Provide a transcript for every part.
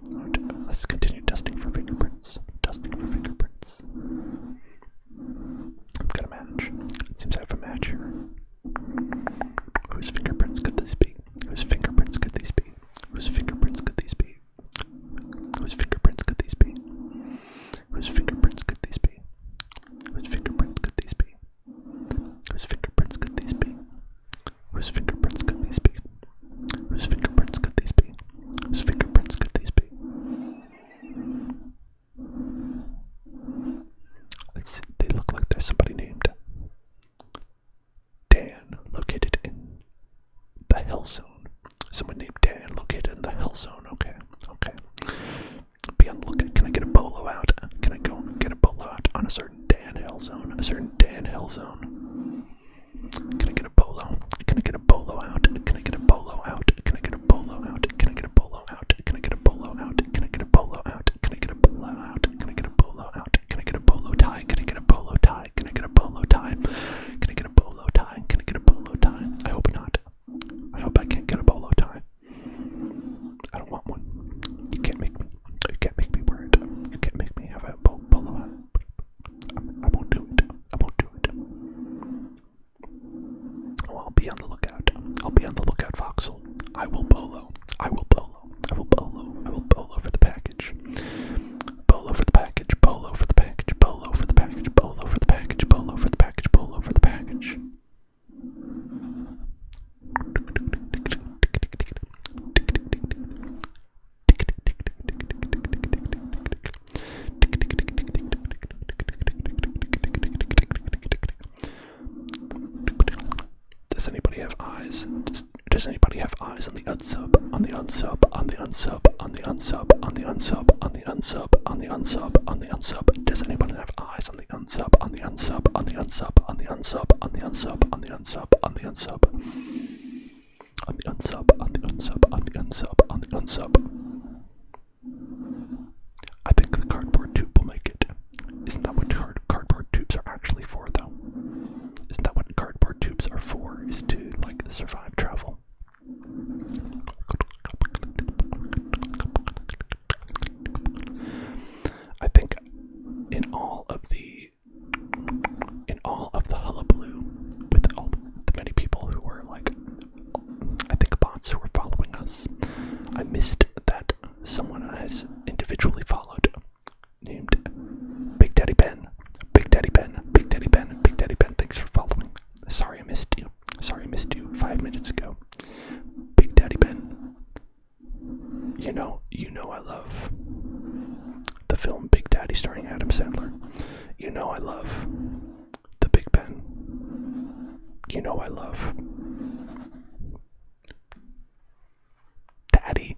Let's continue dusting for fingerprints. Dusting for fingerprints. I've got a match. It seems I have a match here. Whose fingerprints could this be? Whose fingerprints could these be? Whose fingerprints could these be? Whose fingerprints could these be? Whose fingerprints could these be? Whose fingerprints could these be? Whose fingerprints could these be? Whose fingerprints could these be? Whose fingerprints could these be? Whose fingerprints could these be? Let's see, they look like there's somebody named Dan located in the Hell Zone. Someone named Dan located in the Hell Zone. Okay, okay. Be on the lookout. Can I get a bolo out? Can I go get a bolo out on a certain Dan Hell Zone? A certain Dan Hell Zone. Can I get a bolo? Can I get a bolo out? Can I get a bolo out? Can I get a bolo out? Can I get a bolo out? Can I get a bolo out? Can I get a bolo out? Can I get a bolo out? Can I get a bolo out? Can I get a bolo tie? Can I get a bolo tie? Can I get a bolo tie? Can I get a bolo tie? Can I get a bolo tie? I hope not. I hope I can't get a bolo tie. I don't want one. You can't make me. You can't make me wear it. You can't make me have a bolo out. I won't do it. I won't do it. Oh, I'll be on the lookout. I'll be on the lookout, Voxel. I will bolo. I will bolo. I will bolo. I will bolo for the package. Bolo for the package. Bolo for the package. Bolo for the package. Bolo for the package. Bolo for the package. Bolo for the package. Does anybody have eyes? Does anybody have eyes on the unsub? On the unsub? On the unsub? On the unsub? On the unsub? On the unsub? On the unsub? On the unsub? Does anybody have eyes on the unsub? On the unsub? On the unsub? On the unsub? On the unsub? On the unsub? On the unsub? On the unsub? On the unsub? On the unsub? On the unsub? I think the cardboard tube will make it. Isn't that what cardboard tubes are actually for, though? Isn't that what cardboard tubes are for? Is to, like, survive travel. I think in all of the hullabaloo with all the many people who were like, I think bots who were following us, I missed that someone has individually followed named Big Daddy Ben. Big Daddy Ben. Big Daddy Ben. Big Daddy Ben. Thanks for following. Sorry I missed you. Sorry I missed you 5 minutes ago. Big Daddy Ben. You know I love the film Big Daddy starring Adam Sandler. You know I love the Big Ben. You know I love Daddy.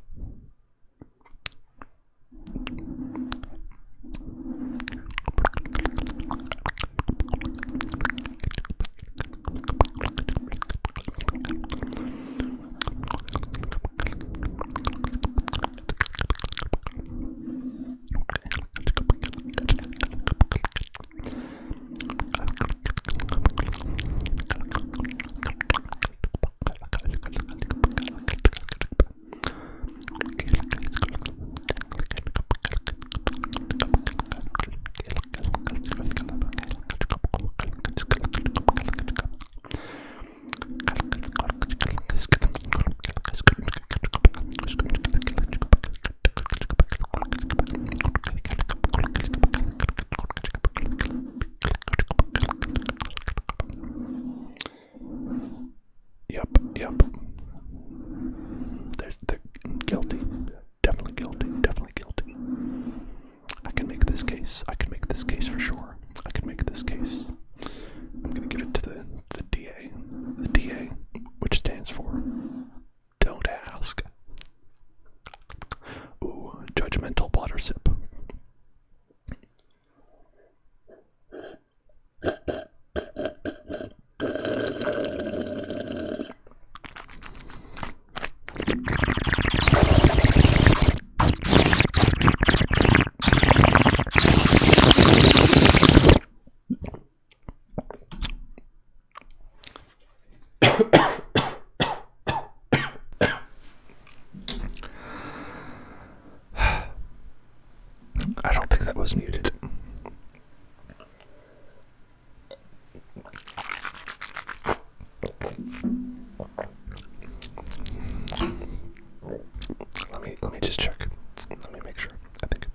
Yep. They're guilty. Definitely guilty. Definitely guilty. I can make this case. I can make this case for sure. I can make this case. I'm gonna give it to the DA. The DA, which stands for Don't Ask. Ooh, judgmental water sip. was muted. Let me just check. Let me make sure. I think.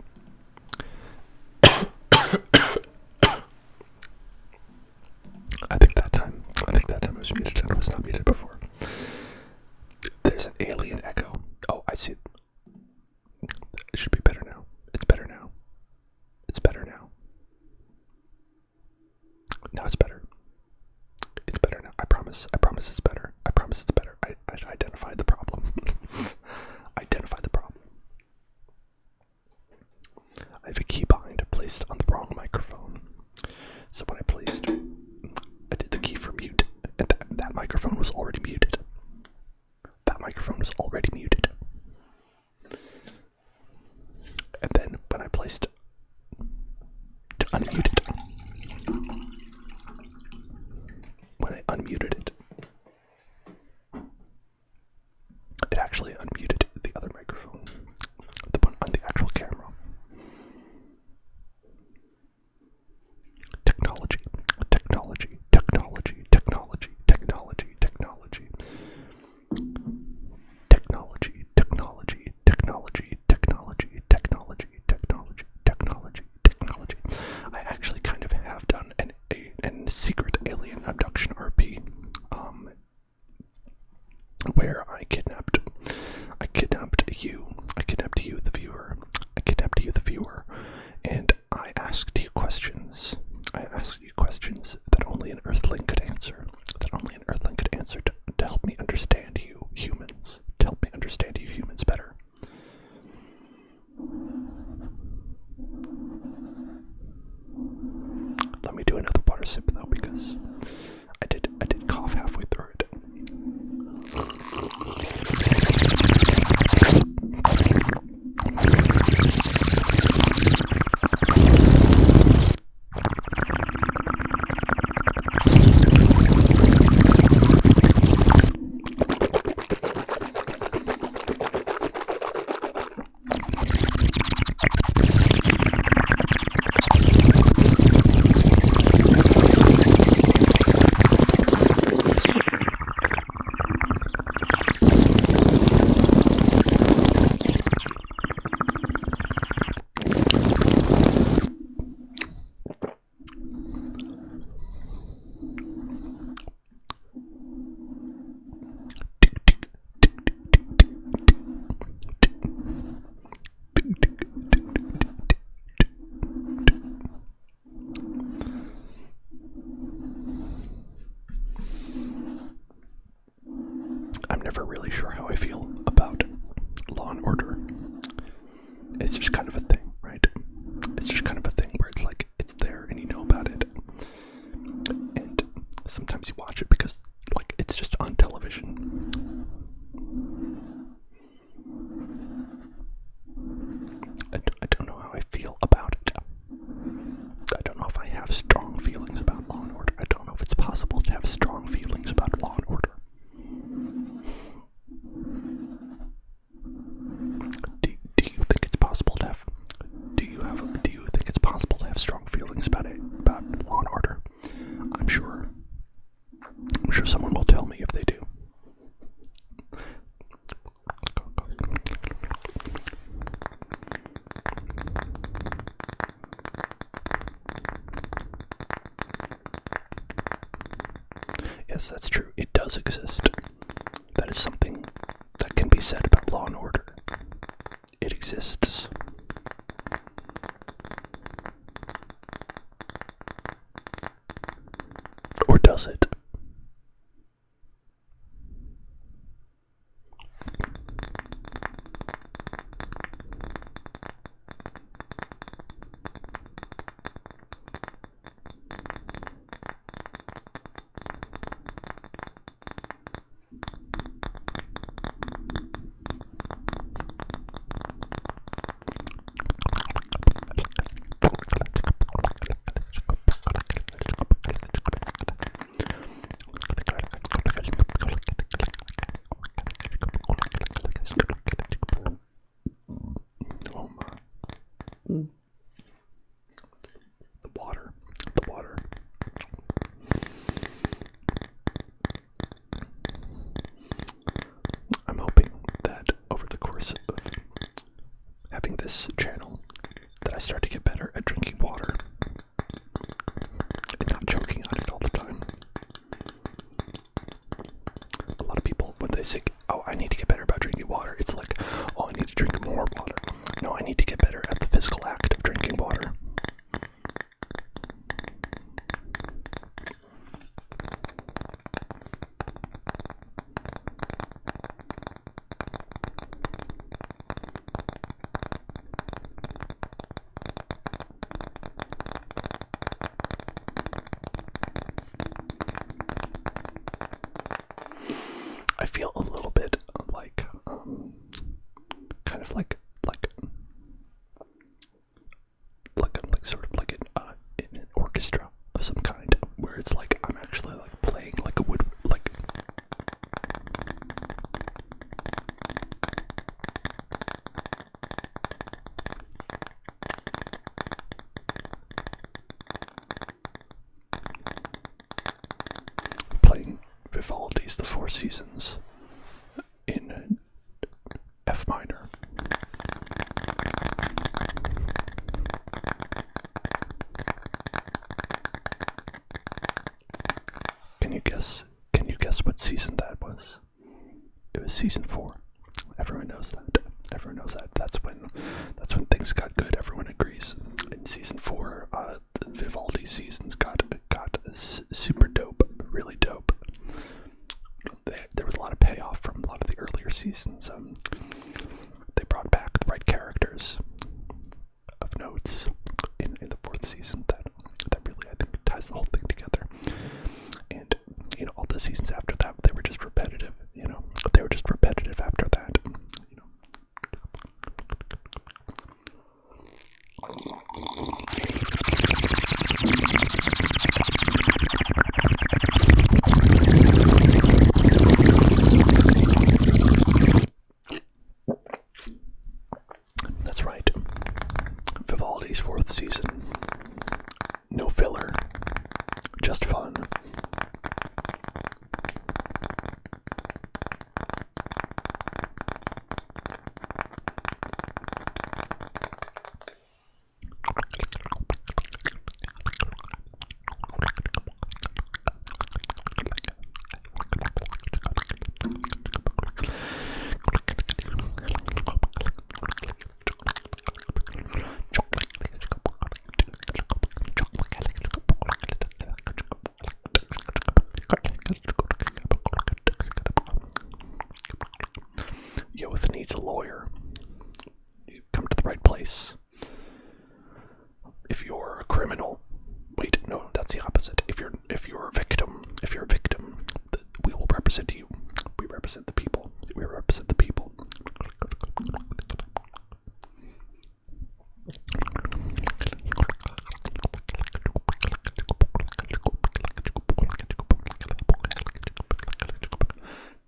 I think that time it was muted and it was not muted before. There's an alien echo. Oh, I see. It should be better now. It's better now. It's better now. Now it's better. It's better now. I promise. I promise it's better. I promise it's better. I identified the problem. Identify the problem. I have a key bind placed on the wrong microphone. So when I did the key for mute, and that microphone was already muted. That microphone was already muted. And then when I placed to unmute it, when I unmuted it, it actually unmuted the other microphone, the one on the actual camera. Technology, technology, technology, technology, technology, technology. Technology, technology, technology, technology, technology, technology, technology, technology. I actually kind of have done a secret alien abduction RP, where I kidnapped you, the viewer. And I asked you questions. That only an Earthling could answer. To help me understand you humans. Better. Let me do another water sip though, because I did cough halfway through it. I'm never really sure how I feel about Law and Order. It's just kind of a thing, right? It's just kind of a thing where it's like, it's there and you know about it. And sometimes you watch it because, like, it's just on television. I don't know how I feel about it. I don't know if I have strong feelings about Law and Order. I don't know if it's possible to have strong feelings about Law and Order. Do you think it's possible to have? Do you think it's possible to have strong feelings about Law and Order? I'm sure someone will tell me if they do. Yes, that's true. It does exist. That is something that can be said about Law and Order. It exists. Or does it? Vivaldi's The Four Seasons in F minor. Can you guess what season that was? It was season 4. Everyone knows that. Everyone knows that. That's when things got good. Everyone agrees. In season 4, Vivaldi seasons got super dope, really dope. There was a lot of payoff from a lot of the earlier seasons. They brought back the right characters of notes in the 4th season that really, I think, ties the whole thing together. And all the seasons after that, they were just repetitive. They were just repetitive after that. That's right. Vivaldi's 4th season. No filler. Just fun. Youth needs a lawyer. You've come to the right place. If you're a criminal, wait, no, that's the opposite. If you're a victim, we will represent you. We represent the people. We represent the people.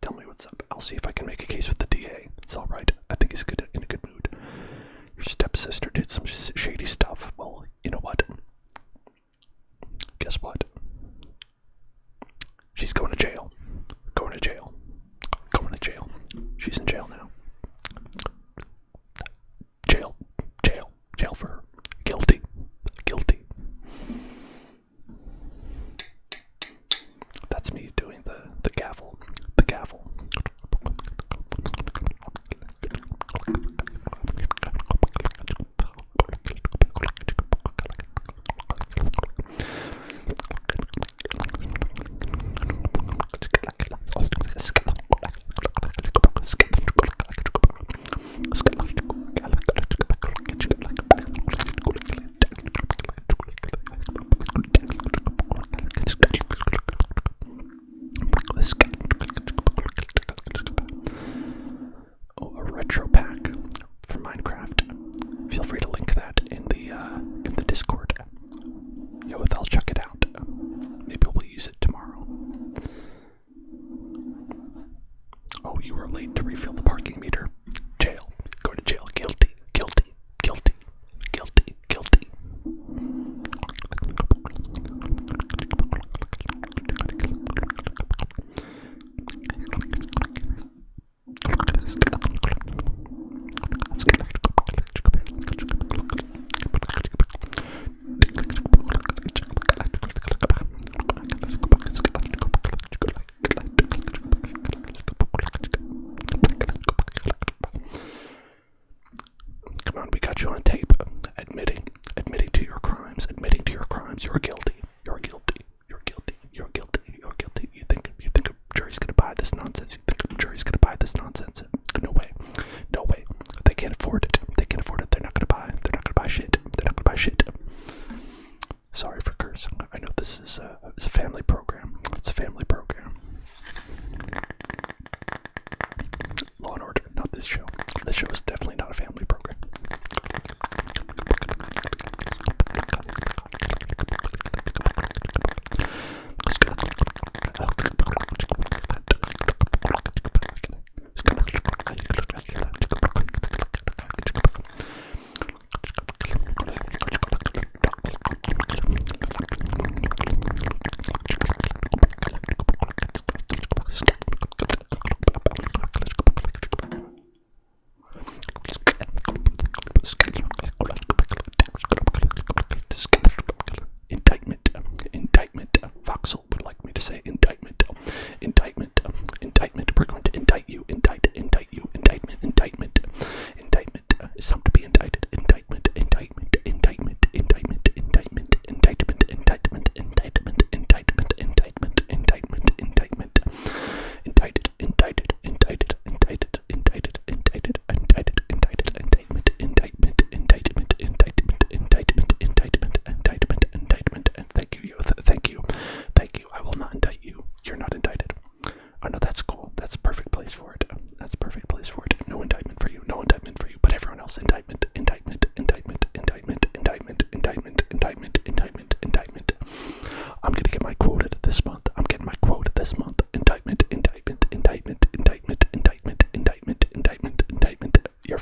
Tell me what's up. I'll see if I can make a case with the DA. It's all right. I think he's in a good mood. Your stepsister did some shady stuff. Well, you know what? Guess what? She's going to jail. Going to jail. Going to jail. She's in jail now. Jail. Jail. Jail for her. Guilty. Guilty. That's me doing the gavel. The gavel. A retro pack for Minecraft. Feel free to link that in the Discord. I'll check it out. Maybe we'll use it tomorrow. Oh, you were late to refill the parking meter. Jail. Go to jail. Guilty. Guilty. Guilty. Guilty. Guilty. Come on, we got you on tape. Admitting to your crimes. Admitting to your crimes. You're guilty. You're guilty. You're guilty. You're guilty. You're guilty. You think a jury's gonna buy this nonsense? You think a jury's gonna buy this nonsense? No way. No way. They can't afford it. They can't afford it. They're not gonna buy. They're not gonna buy shit. They're not gonna buy shit. Sorry for cursing. I know this is it's a family program. It's a family program. Law and Order, not this show. This show is definitely not a family program.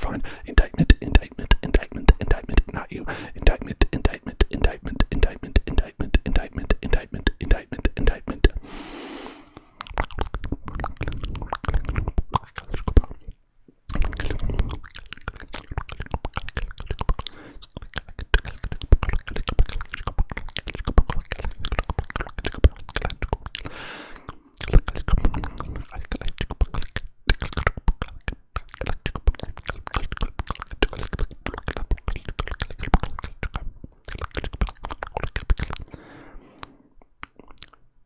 fine. Indictment, indictment, indictment, indictment, not you. Indictment, indictment, indictment, indictment, indictment, indictment, indictment, indictment, indictment.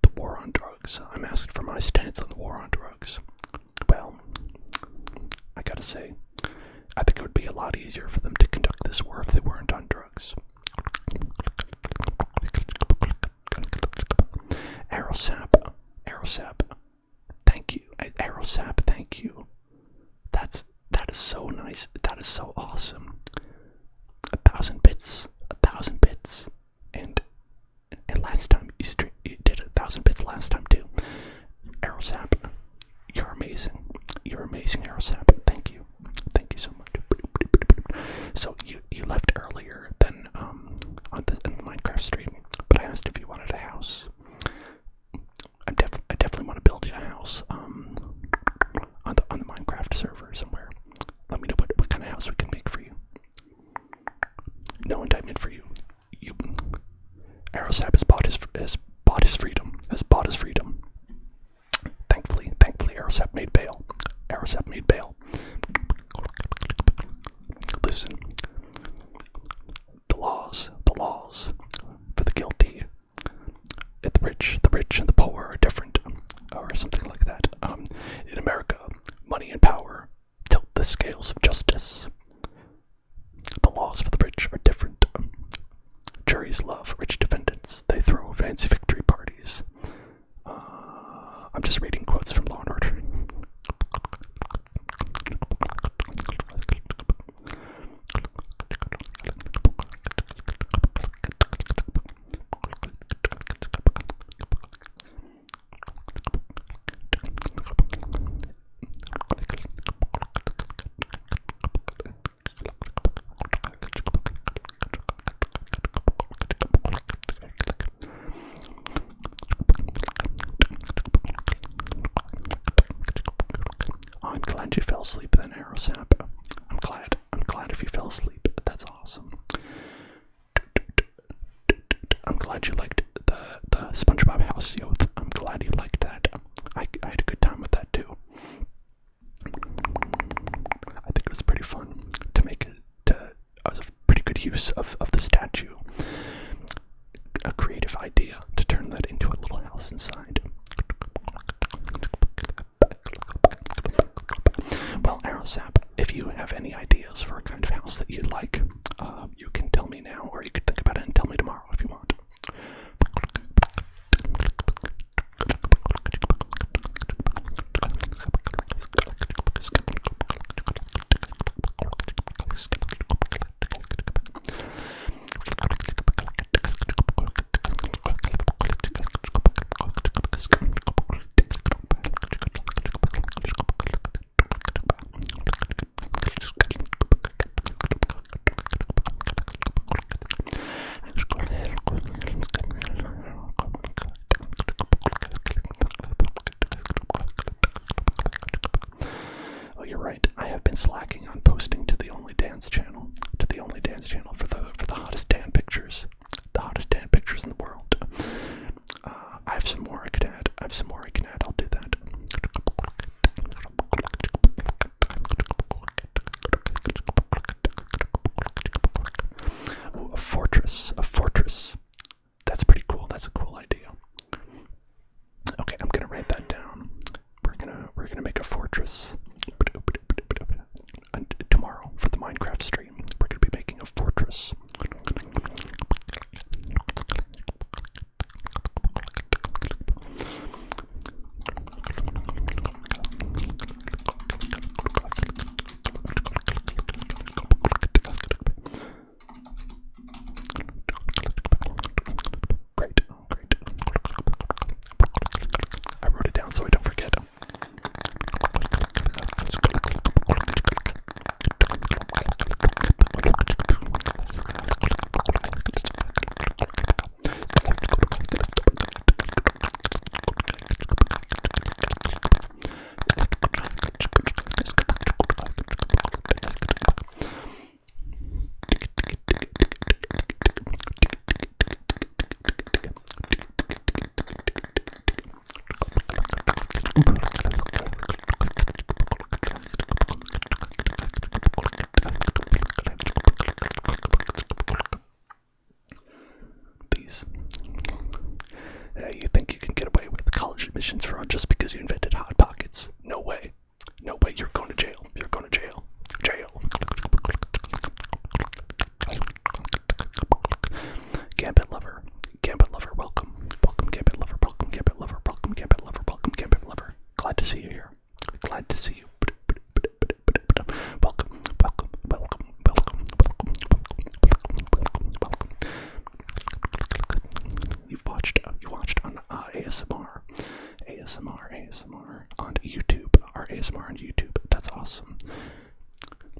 The war on drugs. I'm asked for my stance on the war on drugs. Well, I gotta say, I think it would be a lot easier for them to conduct this war if they weren't on drugs. Aerosap, Aerosap, thank you. Aerosap, thank you. That is so nice. That is so awesome. 1,000 bits, 1,000 bits, and last time you did 1,000 bits last time too. Aerosap, you're amazing. You're amazing, Aerosap. Thank you so much. So you left earlier than on the Minecraft stream, but I asked if you wanted a house. I definitely want to build you a house on the Minecraft server somewhere. Let me know what kind of house we can make for you. No indictment for you. Aerosap has bought his freedom. Has bought his freedom. Thankfully, Aerosap made bail. Aerosap made bail. Listen, the laws for the guilty. The rich and the poor are different, or something like that. In America, money and power tilt the scales of justice. The laws for the rich are different. Juries love rich defendants. They throw fancy victory parties. I'm just reading quotes from Law and Order. I'm glad you fell asleep then, Aerosap. I'm glad if you fell asleep. That's awesome. I'm glad you liked the SpongeBob house, Yoth. I'm glad you liked that. I had a good time with that too. I think it was pretty fun to make it. It was a pretty good use of the statue. A creative idea to turn that into a little house inside. Well, Aerosap, if you have any ideas for a kind of house that you'd like, you can tell me now, or you could think about it and tell me tomorrow if you want. You're right. I have been slacking on posting to the Only Dance channel, for the hottest Dan pictures, in the world. I have some more I could add. I'll do that. Ooh, a fortress. That's pretty cool. That's a cool idea. Okay, I'm gonna write that down. We're gonna make a fortress. And tomorrow for the Minecraft stream, we're gonna be making a fortress.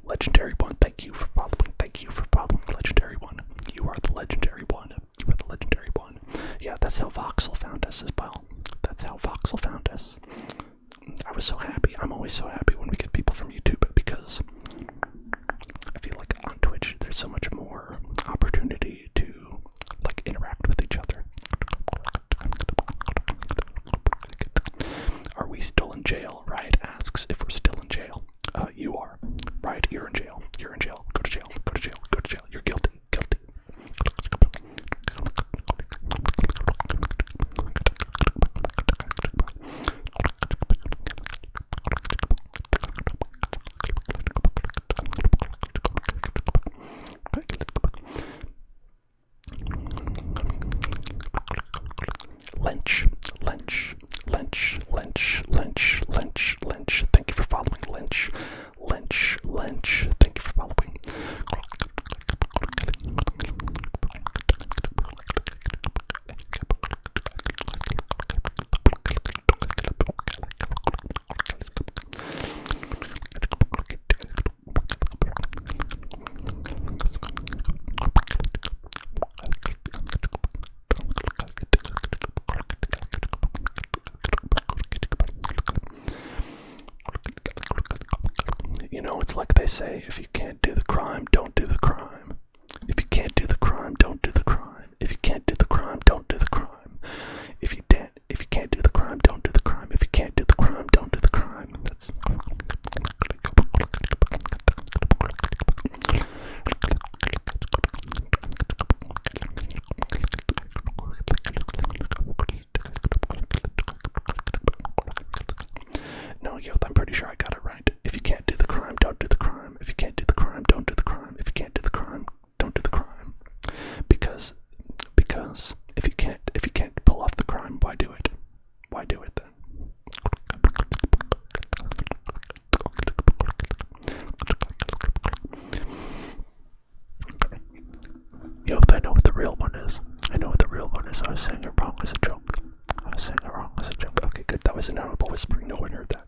Legendary one, thank you for following. Thank you for following, Legendary one. You are the Legendary one. You are the Legendary one. Yeah, that's how Voxel found us as well. That's how Voxel found us. I was so happy. I'm always so happy when we get people from YouTube because I feel like on Twitch there's so much more opportunity to like interact with each other. Are we still in jail? Riot asks if we're still in jail. You are. Riot, you're in jail. You're in jail. Go to jail. Go to jail. Go to jail. You're guilty. Guilty. Lynch, Lynch, Lynch, Lynch, Lynch, Lynch, Lynch. Thank you for following, Lynch, Lynch, Lynch. Thank you for following. You know, it's like they say, if you can't do the crime, don't do the crime. If you can't do the crime, don't do the crime. If you can't do the crime, don't do the crime. If you can't do the crime, don't do the crime. If you can't do the crime, don't do the crime. That's no, yo, I'm pretty sure I got it right. If you can't do the crime, don't do the crime. If you can't do the crime, don't do the crime. If you can't do the crime, don't do the crime. Because if you can't pull off the crime, why do it? Why do it then? Yo, I know what the real one is. I know what the real one is. I was saying it wrong as a joke. I was saying it wrong as a joke. Okay, good. That was an audible whispering. No one heard that.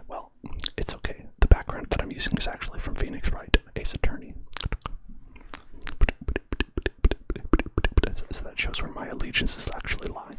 Well, it's okay. The background that I'm using is actually from Phoenix Wright, Ace Attorney. So that shows where my allegiances actually lie.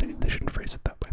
They shouldn't phrase it that way.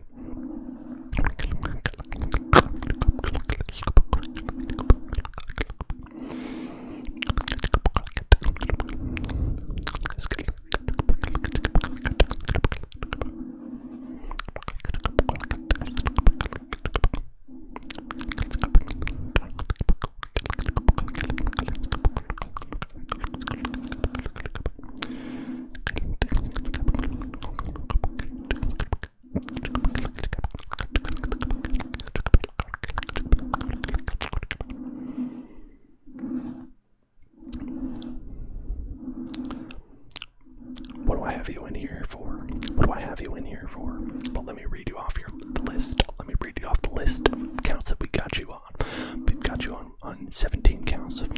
What do I have you in here for? What do I have you in here for? But let me read you off the list. Let me read you off the list of counts that we got you on. We've got you on 17 counts of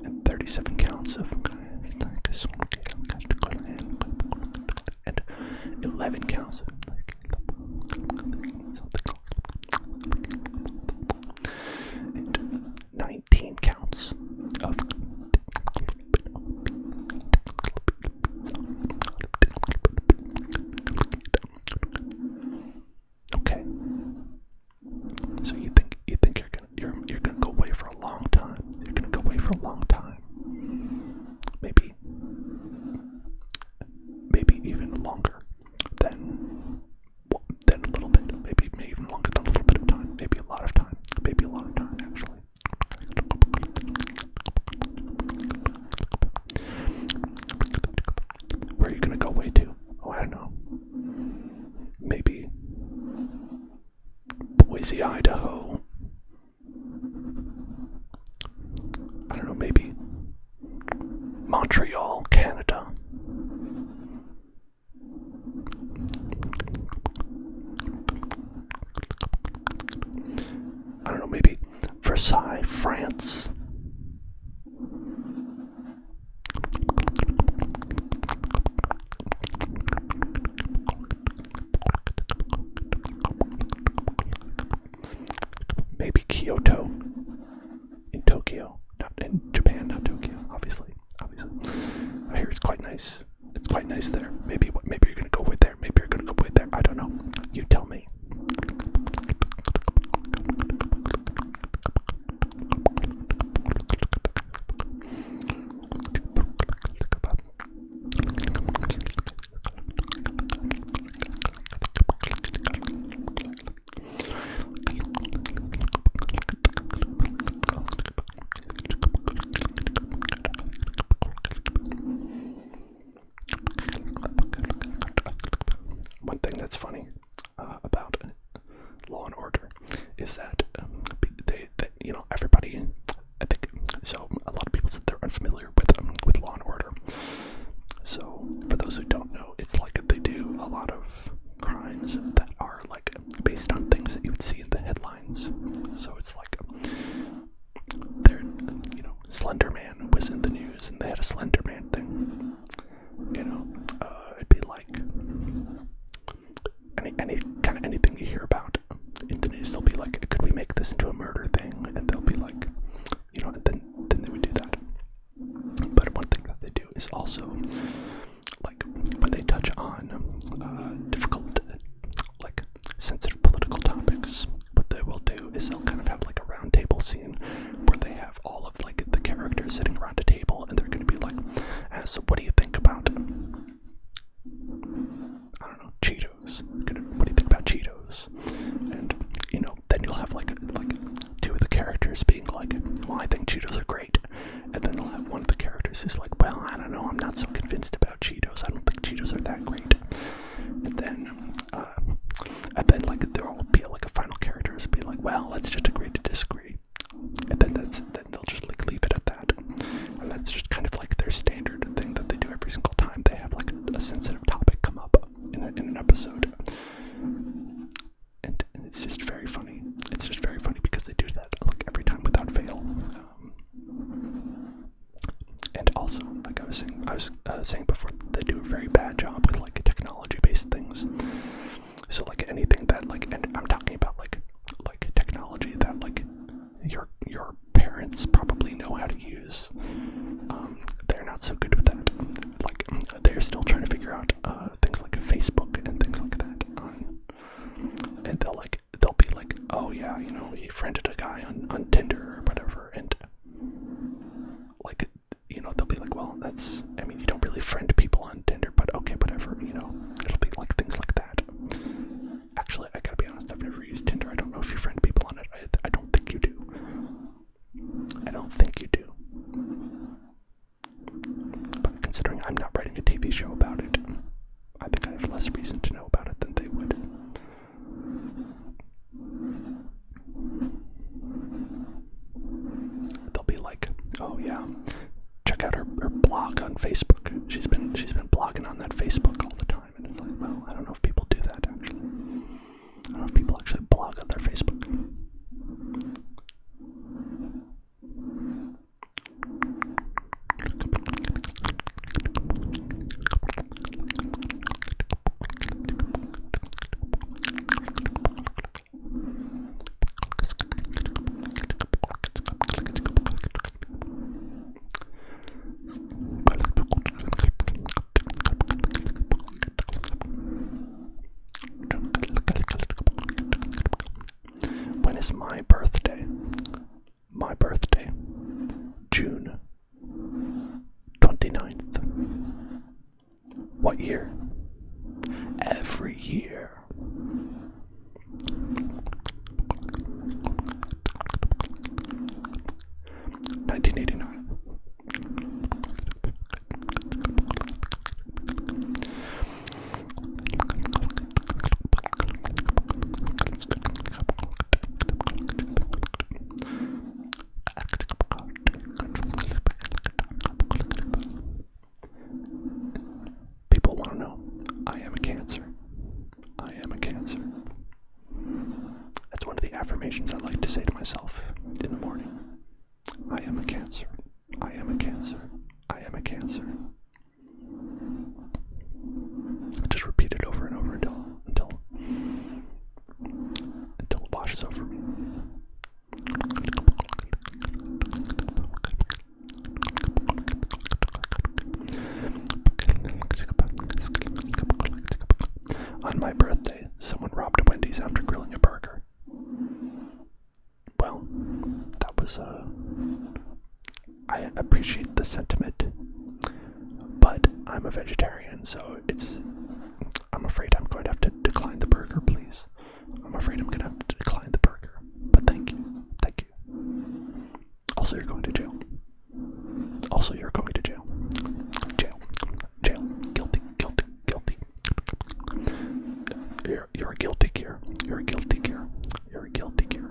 and 37 counts of and 11 counts of and 19 counts of okay. So you think you're gonna go away for a long time. You're gonna go away for a long time. Maybe even longer than a little bit. Maybe even longer than a little bit of time. Maybe a lot of time. Maybe a lot of time actually. Where are you gonna go away to? Oh, I don't know. Maybe Boise, Idaho. I don't know, maybe Montreal, Canada. I don't know, maybe Versailles, France. Maybe Kyoto in Tokyo, not in Japan, not Tokyo, obviously. I hear it's quite nice. It's quite nice there. Maybe you're gonna go with there. Maybe you're gonna go with there. I don't know. You tell me. One thing that's funny about Law and Order is that they everybody, I think, so a lot of people said they're unfamiliar with Law and Order. So for those who don't know, it's like they do a lot of crimes that are like based on things that you would see in the headlines. So it's like they're, Slender Man was in the news and they had a Slender Man thing. It'd be like anything you hear about in the news, they'll be like, could we make this into a murder thing? And they'll be like, and then they would do that. But one thing that they do is also, like, when they touch on difficult, like, sensitive political topics, what they will do is they'll kind of have like a round table scene where they have all of like the characters sitting around a table and they're going to be like, so what do you think about, I don't know, Cheetos? What do you think about Cheetos? And, then you'll have like two of the characters being like, well, I think Cheetos are great. And then they'll have one of the characters who's like, well, I don't know, I'm not so convinced about Cheetos. I don't think Cheetos are that great. And then like there will be like a final character who's be like, well, let's just agree to disagree. And then they'll just like leave it at that. And that's just kind of like their standard thing that they do every single time they have like a sensitive topic come up in an episode. And it's just very funny. It's just very funny because they do that like every time without fail. And also, like I was saying before, they do a very bad job with like technology-based things. So like anything that like, and I'm talking about like technology that like your parents probably know how to use. They're not not so good with that. Like, they're still trying to figure out things like Facebook and things like that. And they'll be like, oh yeah, you know, he friended a guy on Tinder or whatever, and like, you know, they'll be like, well, that's, I mean, you don't really friend people on Tinder, but okay, whatever, you know, it'll be like things like that. Actually, I gotta be honest, I've never used Tinder. I don't know if you friend people on it. I don't think you do. I don't think you do. But considering I'm not writing a TV show about it, I think I have less reason to know about it than they would. They'll be like, oh yeah, check out her blog on Facebook. She's been blogging on that Facebook all the time. And it's like, well, I don't know if people do that actually. I don't know if people actually blog on their Facebook. When is my birthday? My birthday, June 29th. What year? Every year. $1989. People want to know, I am a Cancer. I am a Cancer. That's one of the affirmations I like to say to myself in the morning. I am a Cancer. I am a Cancer. I am a Cancer. I just repeat it over and over until it washes over me. On my birthday, someone robbed a Wendy's after grilling a burger. Well, that was, I appreciate the sentiment, but I'm a vegetarian, so I'm afraid I'm going to have to decline the burger, please. I'm afraid I'm going to have to decline the burger, but thank you. Thank you. Also, you're going to jail. Also, you're going to jail. Jail. Jail. Guilty. Guilty. Guilty. You're a guilty gear. You're a guilty gear. You're a guilty gear.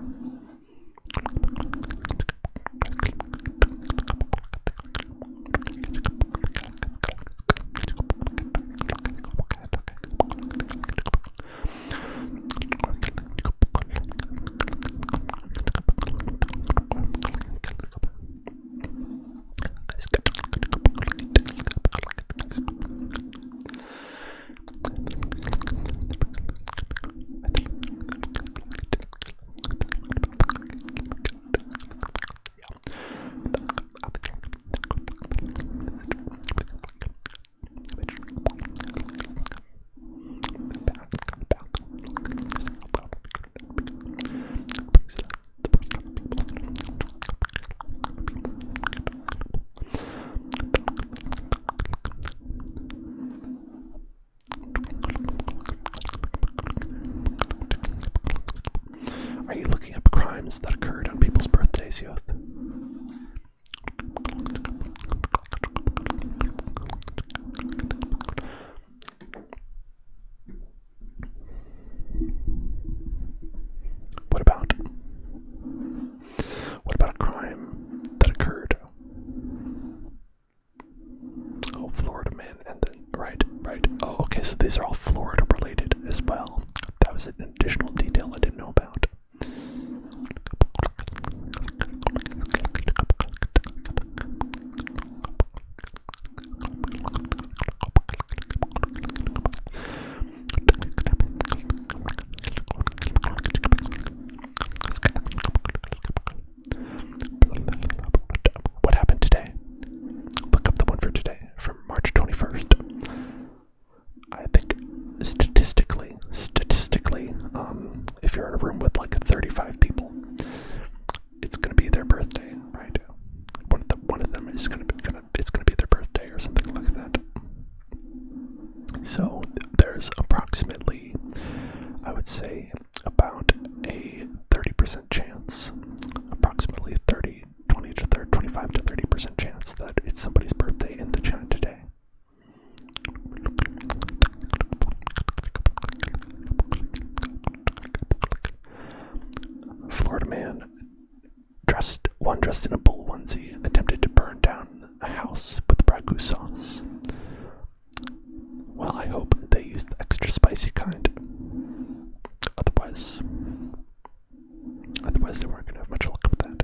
Are you looking up crimes that occurred on people's birthdays, youth? What about a crime that occurred? Oh, Florida man, and then right. Oh, okay, so these are all Florida related as well. That was an additional detail I didn't know about. What happened today? Look up the one for today. dressed in a bull onesie, attempted to burn down a house with ragu sauce. Well, I hope they used the extra spicy kind. Otherwise they weren't gonna have much luck with that.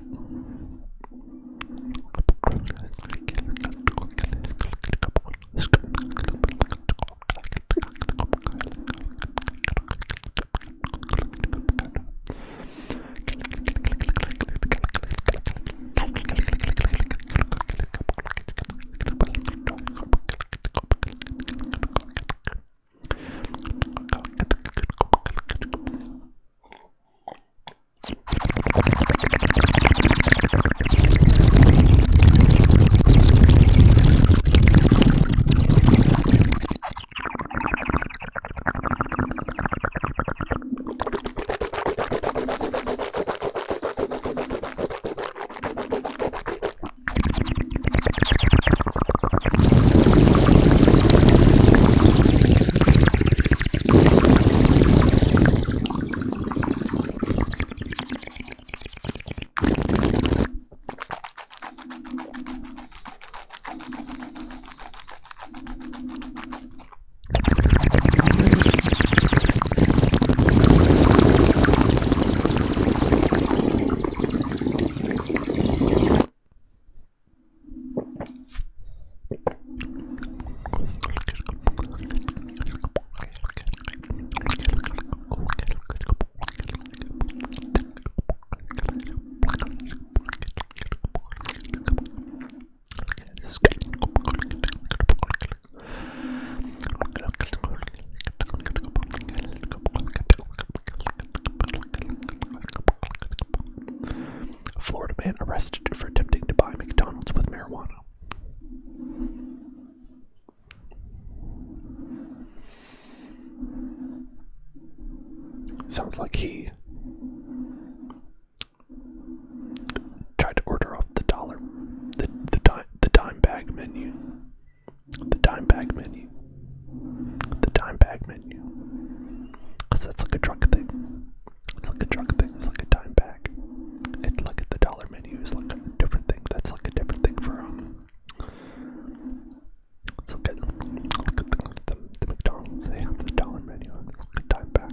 Florida man arrested for attempting to buy McDonald's with marijuana. Sounds like he tried to order off the dime bag menu. The dime bag menu. The dime bag menu. Because that's like a drug thing. It's like a drug thing. It's like a dime bag. It like the dollar menu is like a different thing. That's like a different thing for let's look at the McDonald's. They have the dollar menu and the dime bag.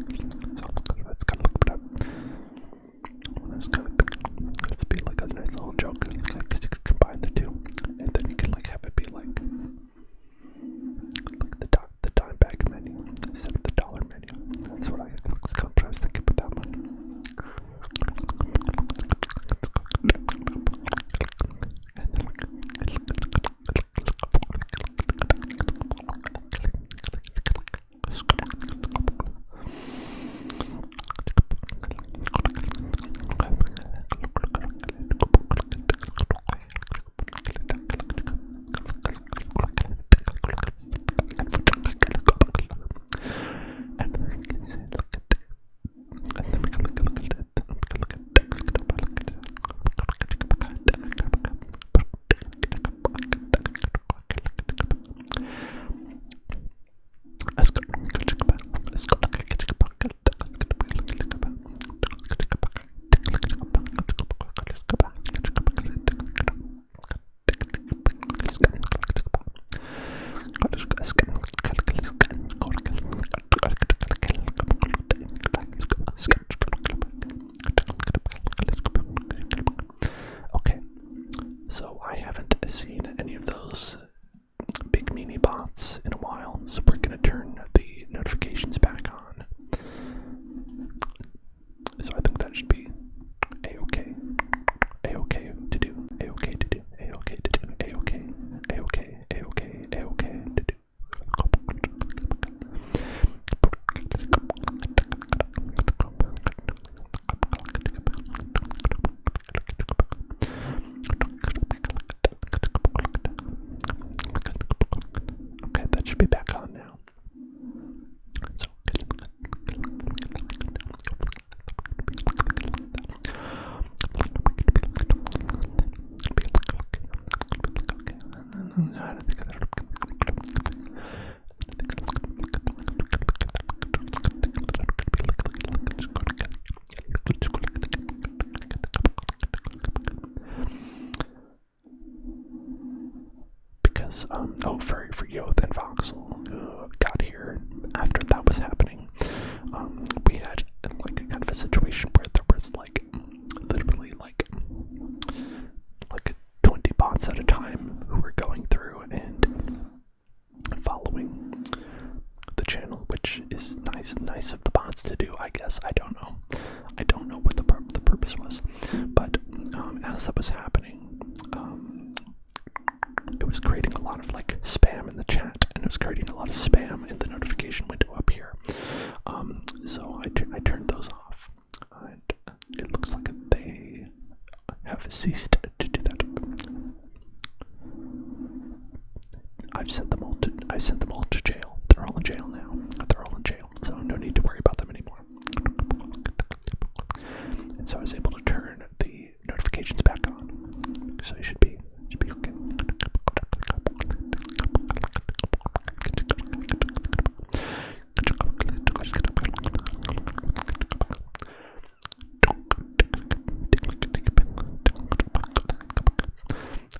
So that's kind of looked up. That's kind of let's be like a nice little joke because you could combine the two, and then you could like have it be like the dime bag menu instead of the dollar menu. That's what I was thinking about that one. Okay, so I haven't seen any of those big meanie bots in a while, so we're gonna turn the notifications back on. So I think that should be A-okay. A-okay to do. A-okay to do. A-okay to do. A-okay. A-okay. A-okay. A-okay to do. Okay, that should be back on now. So nice of the bots to do, I guess. I don't know. I don't know what the purpose was. But as that was happening, it was creating a lot of like spam in the chat, and it was creating a lot of spam in the notification window up here. So I turned those off, and it looks like they have ceased to do that. I've sent them all to jail. They're all in jail now. They're all in jail, so no need to worry about them anymore. And so I was able to turn the notifications back on. So you should be okay.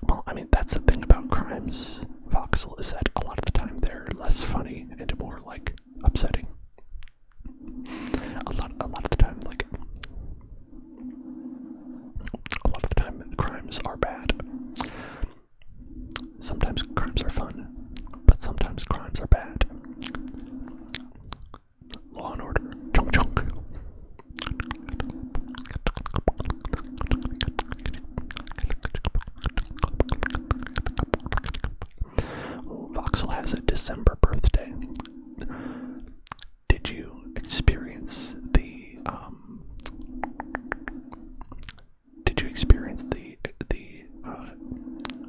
Well, I mean, that's the thing about crimes, Voxel, is that a lot of the time they're less funny and more like upsetting. A lot of the time, like crimes are bad. Sometimes crimes are fun, but sometimes crimes are bad. Law and Order, chunk chunk. Voxel has a December birthday. Did you experience the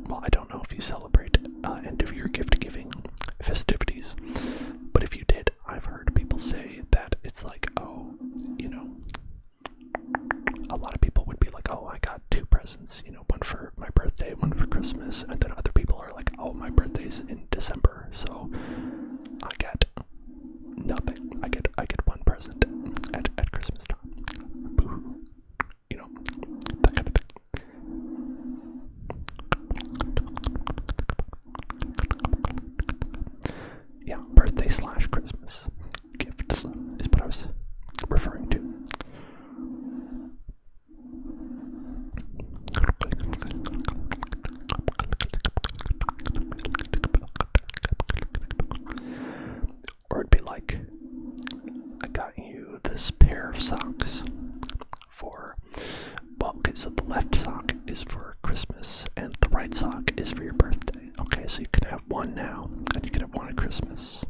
well, I don't know if you celebrate end of year gift giving festivities, but if you did, I've heard people say that it's like, oh, you know, a lot of people would be like, oh, I got 2 presents, you know, one for my birthday, one for Christmas, and then other people are like, oh, my birthday's in December, so I get nothing. I get 1 present at Christmas time. Boo. You know, that kind of thing. Yeah, birthday / Christmas gifts is what I was referring to. Or it'd be like, I got you this pair of socks for, well, okay, so the left sock is for Christmas and the right sock is for your birthday. Okay, so you can have one now and you can have one at Christmas.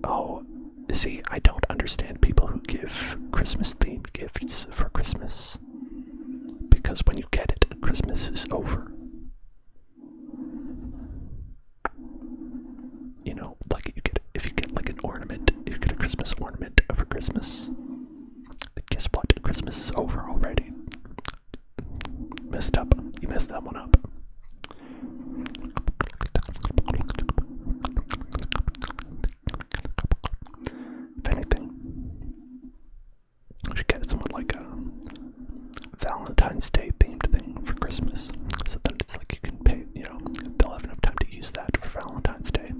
Oh, see, I don't understand people who give Christmas-themed gifts for Christmas. Because when you get it, Christmas is over. You know, like if you get like an ornament, if you get a Christmas ornament for Christmas, guess what? Christmas is over already. Messed up. You messed that one up. If anything, you should get someone like a Valentine's Day themed thing for Christmas. So then it's like you can pay, you know, they'll have enough time to use that for Valentine's Day.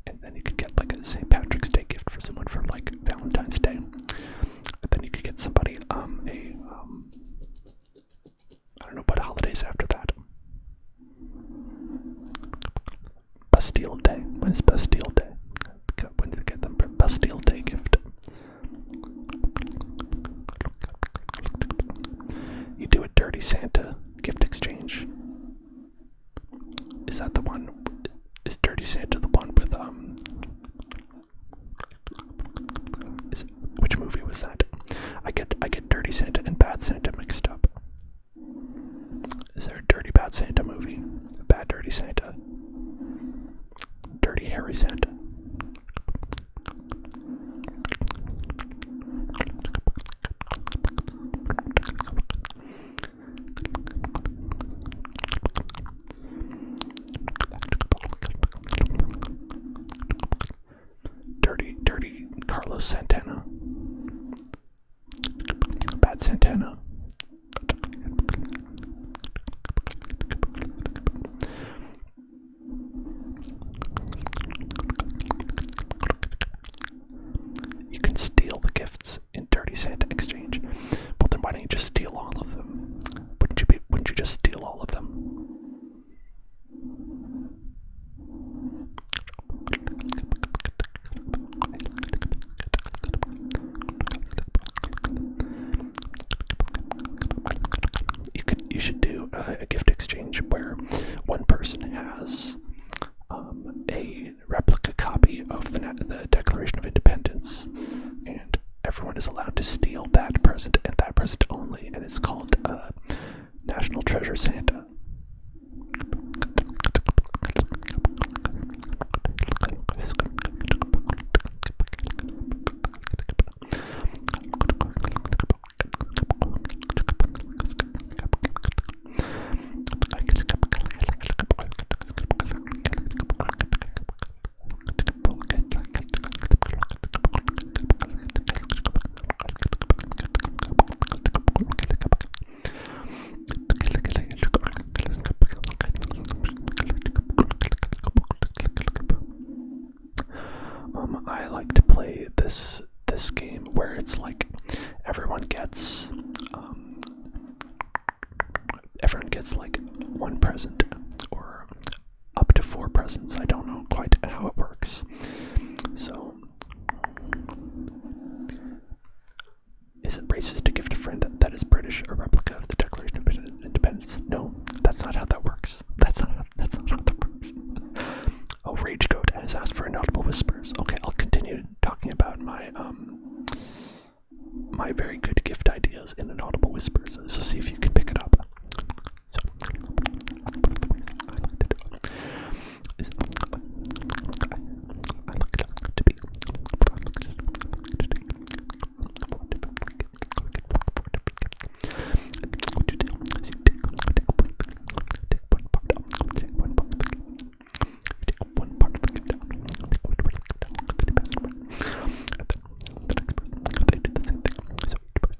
And then you could get like a St. Patrick's Day gift for someone for like Valentine's Day. And then you could get somebody I don't know, what holidays after that? Bastille Day. When is Bastille Day? When do you get them a Bastille Day gift? You do a Dirty Santa gift exchange. Is that the one? Is Dirty Santa the one with which movie was that? I get Dirty Santa and Bad Santa mixed up. Is there a Dirty Bad Santa movie? A Bad Dirty Santa? Dirty Harry Santa? Dirty a gift exchange where one person has a replica copy of the Declaration of Independence, and everyone is allowed to steal that present and that present only, and it's called National Treasure Santa. I like to play this game where it's like everyone gets like one present or up to 4 presents. I don't know quite how it works. So, is it racist to gift a friend that is British a replica of the Declaration of Independence? No, that's not how that works. That's not how that works. Oh, Rage Goat has asked for inaudible whispers. Okay, I'll continue talking about my my very good gift ideas in inaudible whispers. So see if you can pick it up. So, one of the ways I like to do it is I like to be. What you do is you take one part out, take one part of the gift down, take one part of the gift down, then you pass it around, and then the next person, they do the same thing. So each person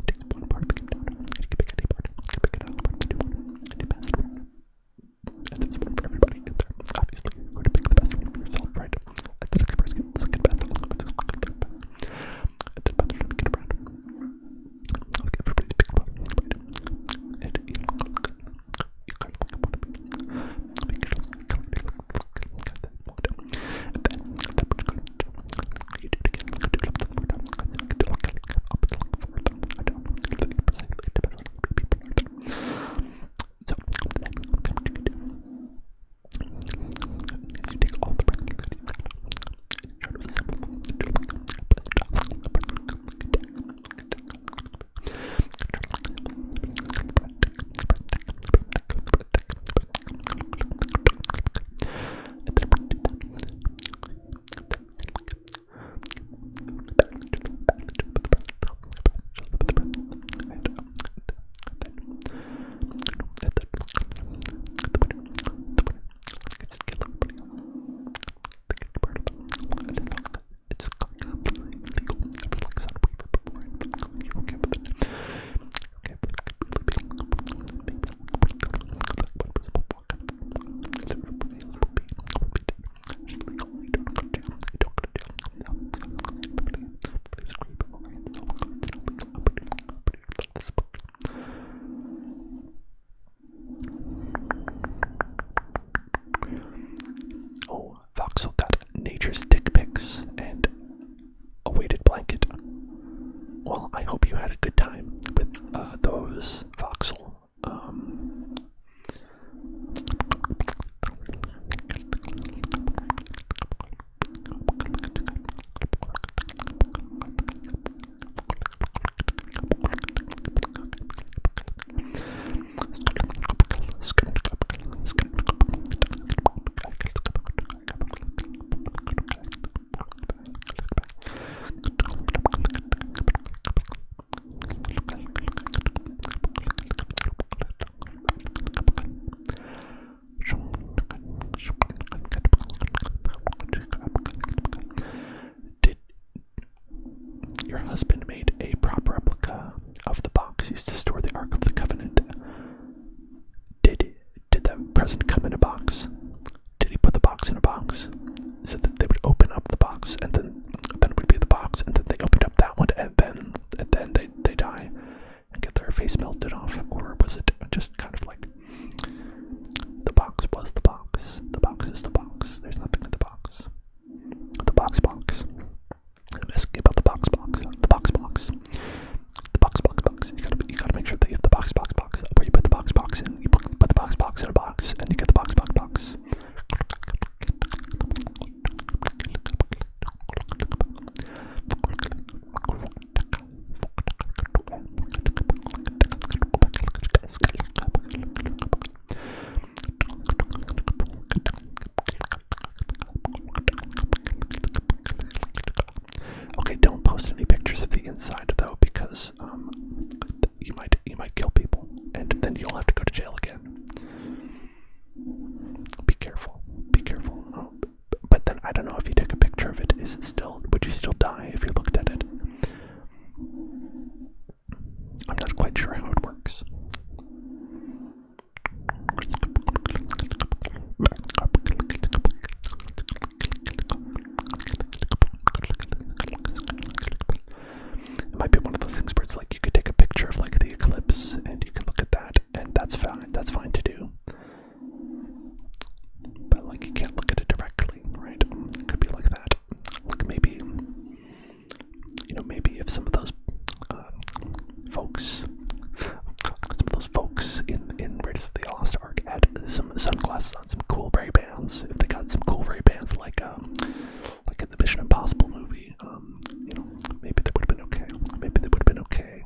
you still die if you looked at it? I'm not quite sure how it works. It might be one of those things where it's like you could take a picture of like the eclipse and you can look at that, and that's fine. That's fine to do. But like you can't look at it directly, right? It could be like that. Like maybe, maybe if some of those folks in Raiders of the Lost Ark had some sunglasses on, some cool Ray-Bans. If they got some cool Ray-Bans like in the Mission Impossible movie, maybe they would have been okay. Maybe they would have been okay.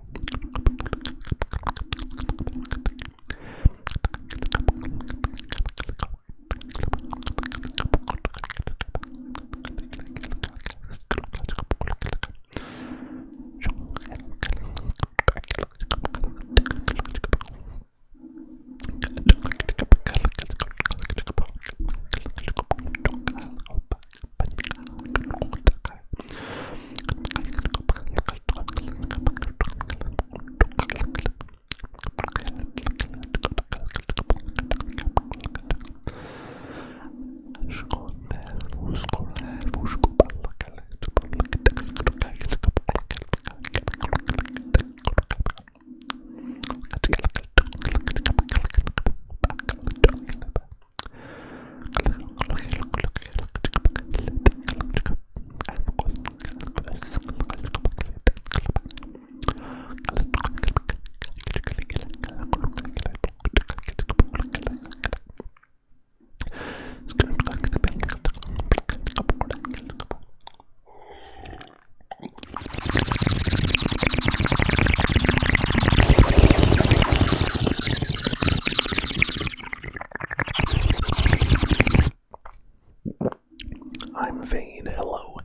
I'm vain. Hello.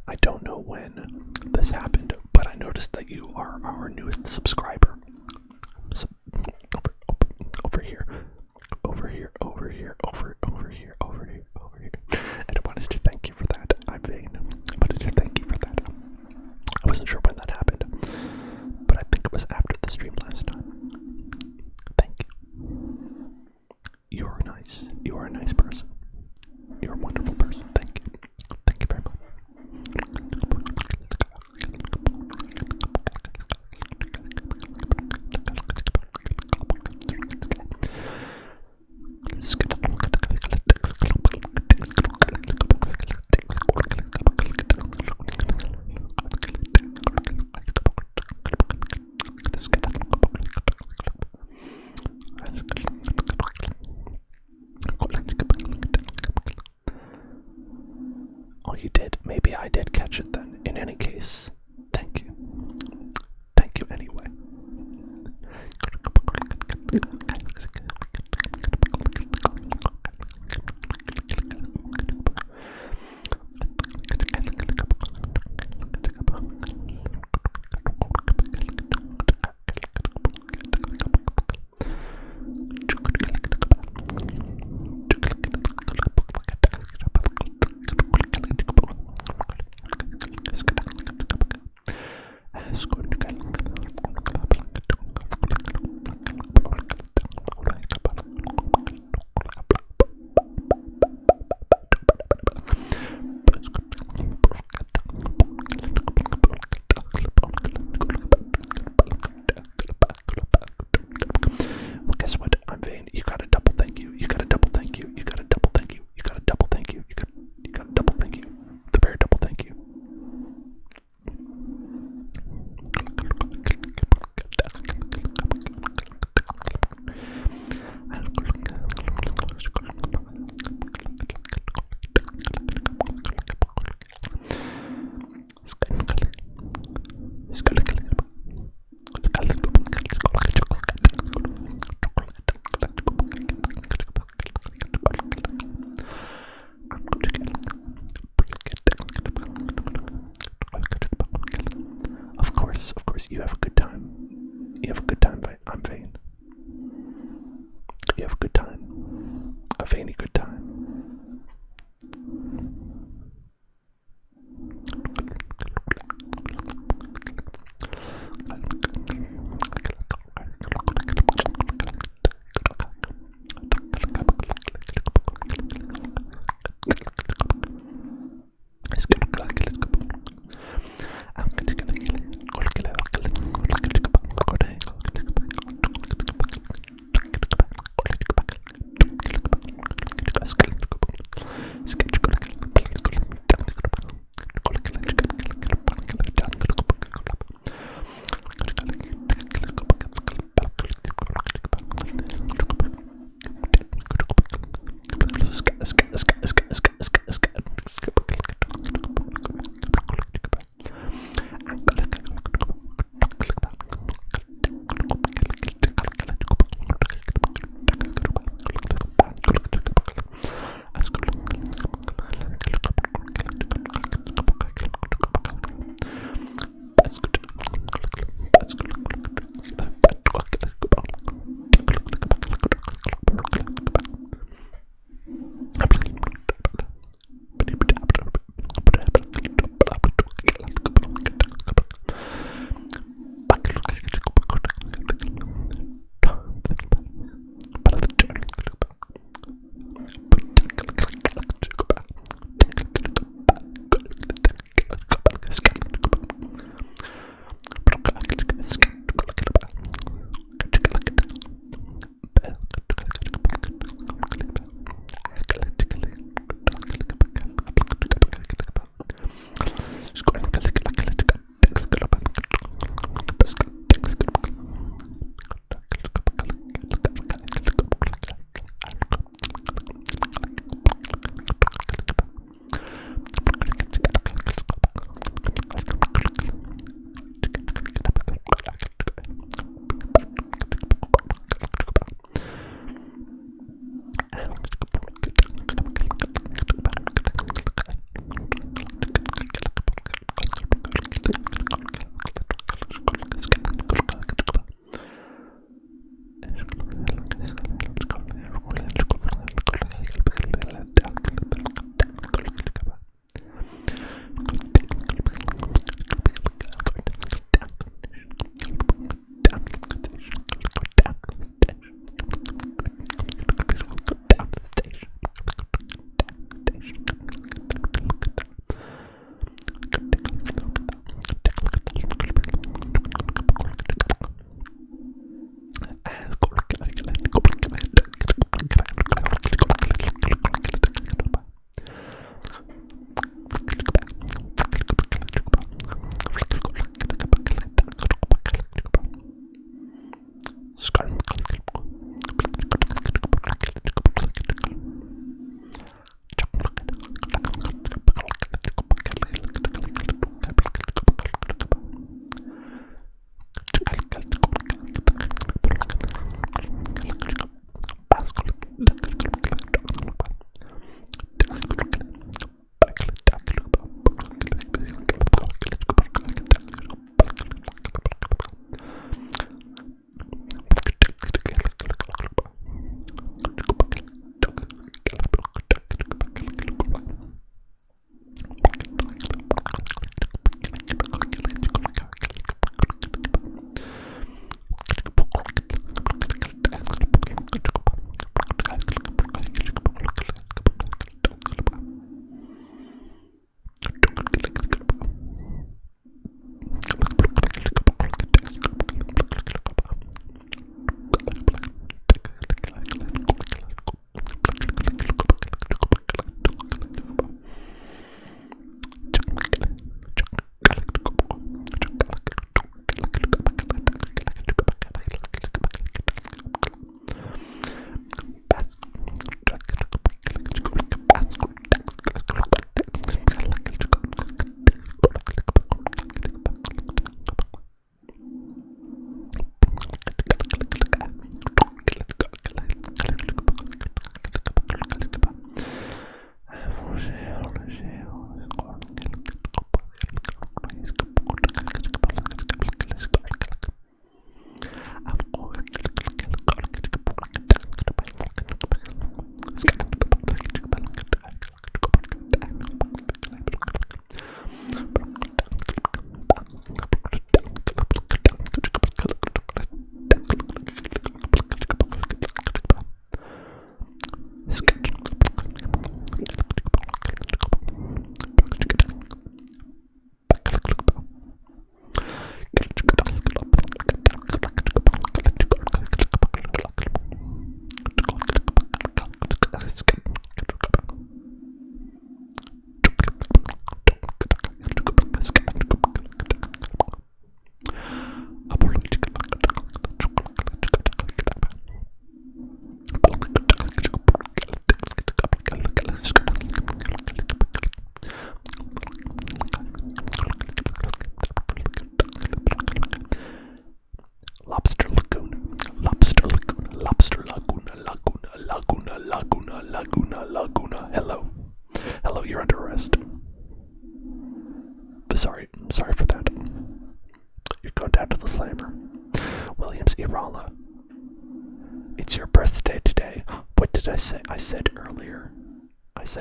I don't know when this happened, but I noticed that you are our newest subscriber. Over here. And I wanted to thank you for that. I'm vain. I wanted to thank you for that. I wasn't sure when that happened, but I think it was after the stream last time. Thank you. You're nice. You are a nice person. You're a wonderful person. Thank you. Thank you very much. Oh, you did. Maybe I did catch it then. In any case, thank you. Thank you anyway.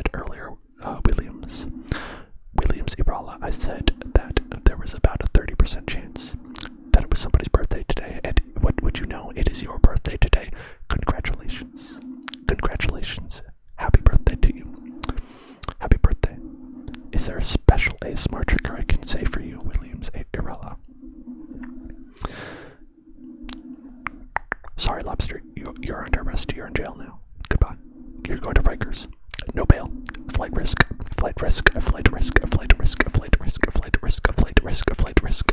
said earlier, Williams Ibrala, I said that there was about a 30% chance that it was somebody's birthday today. And what would you know? It is your birthday today. Congratulations. Congratulations. Happy birthday to you. Happy birthday. Is there a special ASMR trigger I can say for you, Williams Ibrala? Sorry, Lobster. You're under arrest. You're in jail now. Goodbye. You're going to Rikers. No bail. Flight risk. Flight risk. Flight risk. Flight risk. Flight risk. Flight risk. Flight risk. Flight risk.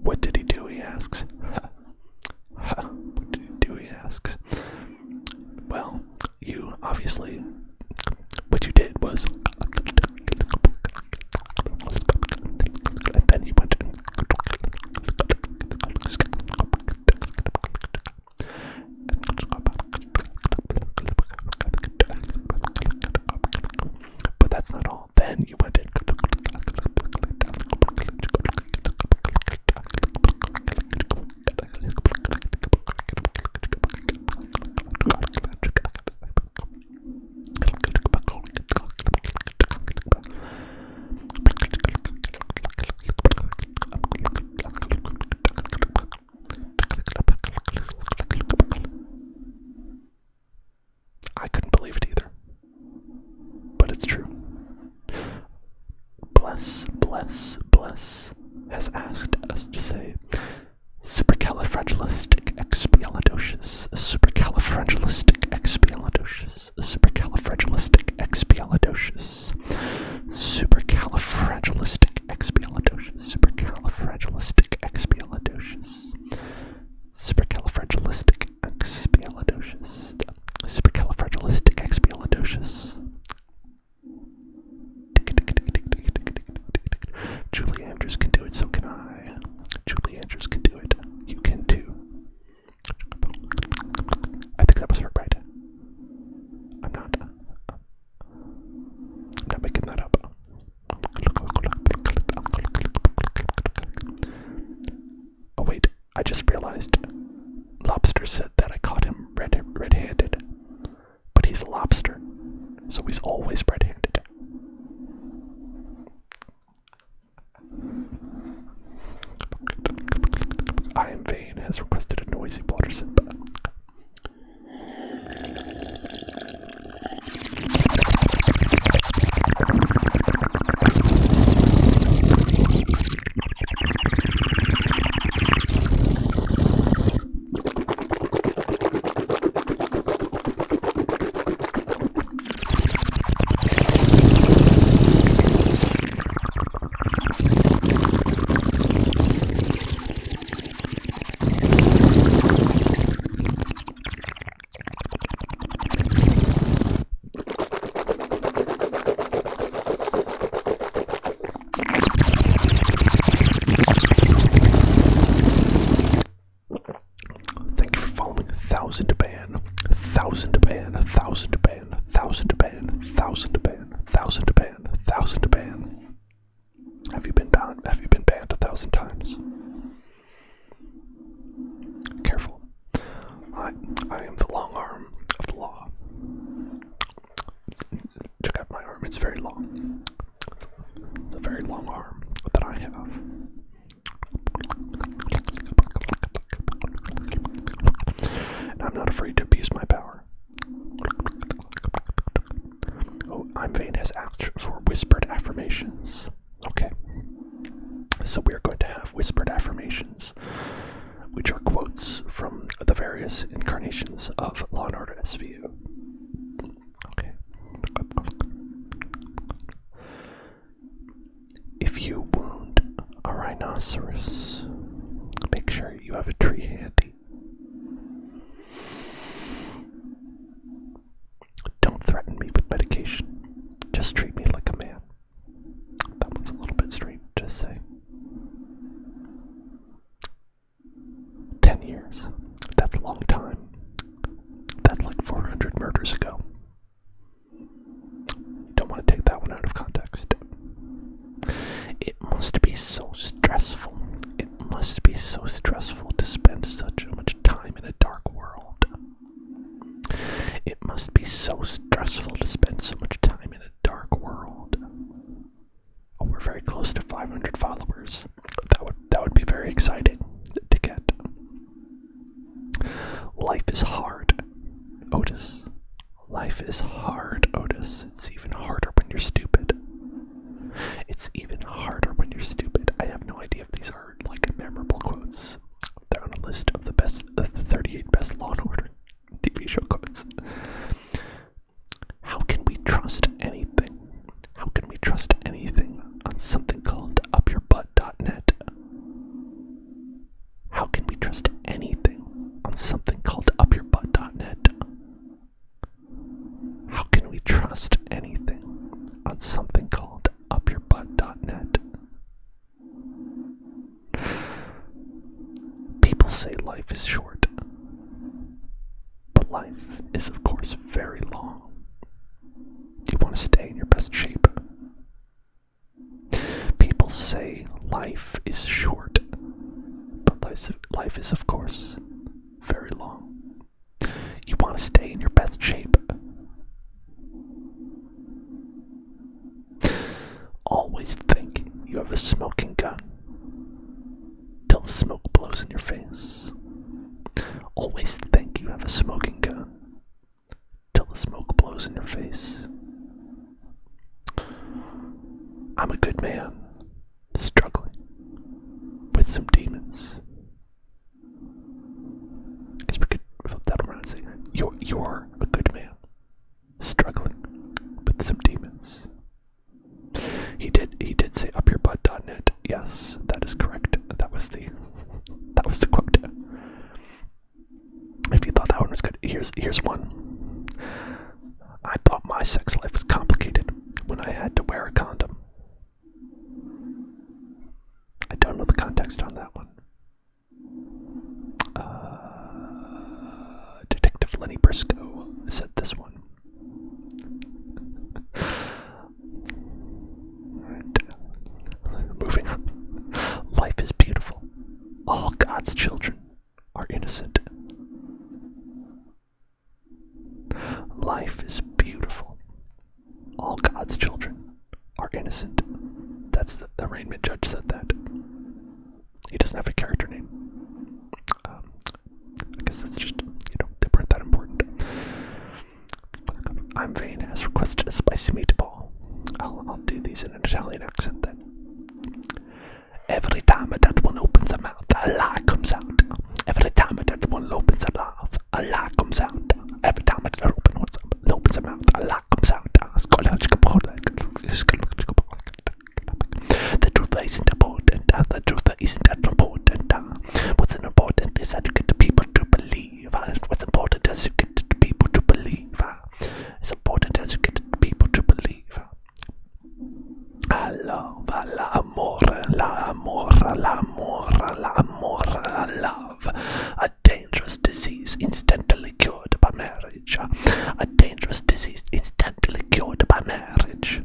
What did he do, he asks. What did he do, he asks. Well, you obviously, what you did was, and then you went and but that's not all. Then you went in. I couldn't believe it either, but it's true. Bless has asked us to say supercalifragilisticexpialidocious, supercalifragilisticexpialidocious, supercalifragilisticexpialidocious, supercalifragilisticexpialidocious, supercalifragilisticexpialidocious, supercalifragilisticexpialidocious, supercalifragilisticexpialidocious. Julie Andrews can do it, so can I. Julie Andrews can do it. You can too. I think that was her, right? I'm not making that up. Oh wait, I just realized Lobster said that I caught him red-handed. But he's a lobster, so he's always red-handed. I am Vain has requested a noisy water sip. Thousand to ban. Have you been banned 1,000 times? Careful. I am the long arm of the law. Check out my arm, it's very long. It's a very long arm that I have. And I'm not afraid to abuse my power. Oh, I'm Vain has asked for whispered affirmations. Okay. So we are going to have whispered affirmations, which are quotes from the various incarnations of Law & Order SVU. Okay. If you wound a rhinoceros, make sure you have a tree handy. Don't threaten me with medication. Just treat me like very close to 500 followers. That would be very exciting to get. Life is hard, Otis. Life is hard, Otis. It's even harder when you're stupid. It's even harder when you're stupid. I have no idea if these are like memorable quotes. They're on a list of the 38 best Law and Order TV show quotes. How can we trust anything? How can we trust anything on something called upyourbutt.net? How can we trust anything on something called upyourbutt.net? How can we trust anything on something called upyourbutt.net? People say life is short, but life is, of course, very long. You want to stay in your best shape. People say life is short, but life is, of course, very long. You want to stay in your best shape. Always think you have a smoking gun till the smoke blows in your face. Always think you have a smoking gun till the smoke blows in your face. I'm a good man, struggling with some demons. Guess we could flip that around and say, you're a good man, struggling with some demons. He did say upyourbutt.net. Yes, that is correct. That was the quote. If you thought that one was good, here's one. I thought my sex life was complicated when I had to wear a condom. I don't know the context on that one. Detective Lenny Briscoe said this one. Moving on. Life is beautiful. All God's children are innocent. Life is beautiful. All God's children are innocent. That's the arraignment judge said that. He doesn't have a character name. I guess that's just, they weren't that important. I'm Vain has requested a spicy meatball. I'll do these in an Italian accent then. Every time that one opens a mouth, a lie comes out. Every time that one opens a mouth, a lie comes out. Every time that one opens a mouth, a lie comes out. The truth isn't important. The truth isn't that important. What's important is that you get the people to believe. What's important is you get the people to believe. It's important as you get the people to believe. I love, l'amore, love. A dangerous disease instantly cured by marriage. A dangerous disease instantly cured by marriage.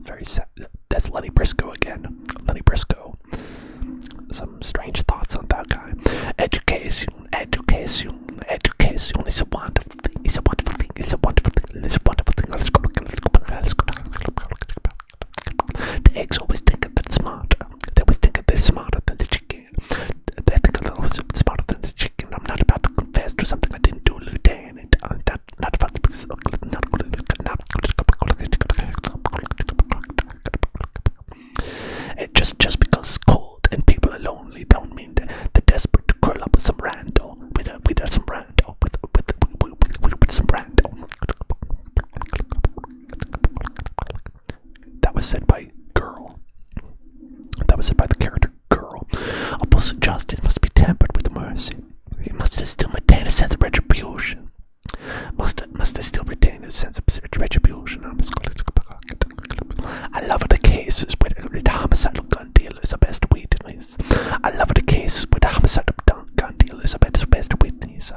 Very sad. That's Lenny Briscoe again. Lenny Briscoe. Some strange thoughts on that guy. Education is a wonderful thing. It's a wonderful thing. It's a wonderful thing. It's a wonderful thing. Let's go. The eggs always think that they're smarter. They always think that they're smarter than the chicken. They think that they're smarter than the chicken. I'm not about to confess to something I didn't do, Lieutenant. Not about to. Just because it's cold and people are lonely don't mean that they're desperate to curl up with some rando. With some rando. With some rando. That was said by Girl. That was said by the character Girl. Opposite justice must be tempered with mercy. He must still maintain a sense of retribution. Must still retain a sense of retribution. I love the cases where the homicidal gun dealer is the best witness. I love the cases where the homicidal gun dealer is the best witness.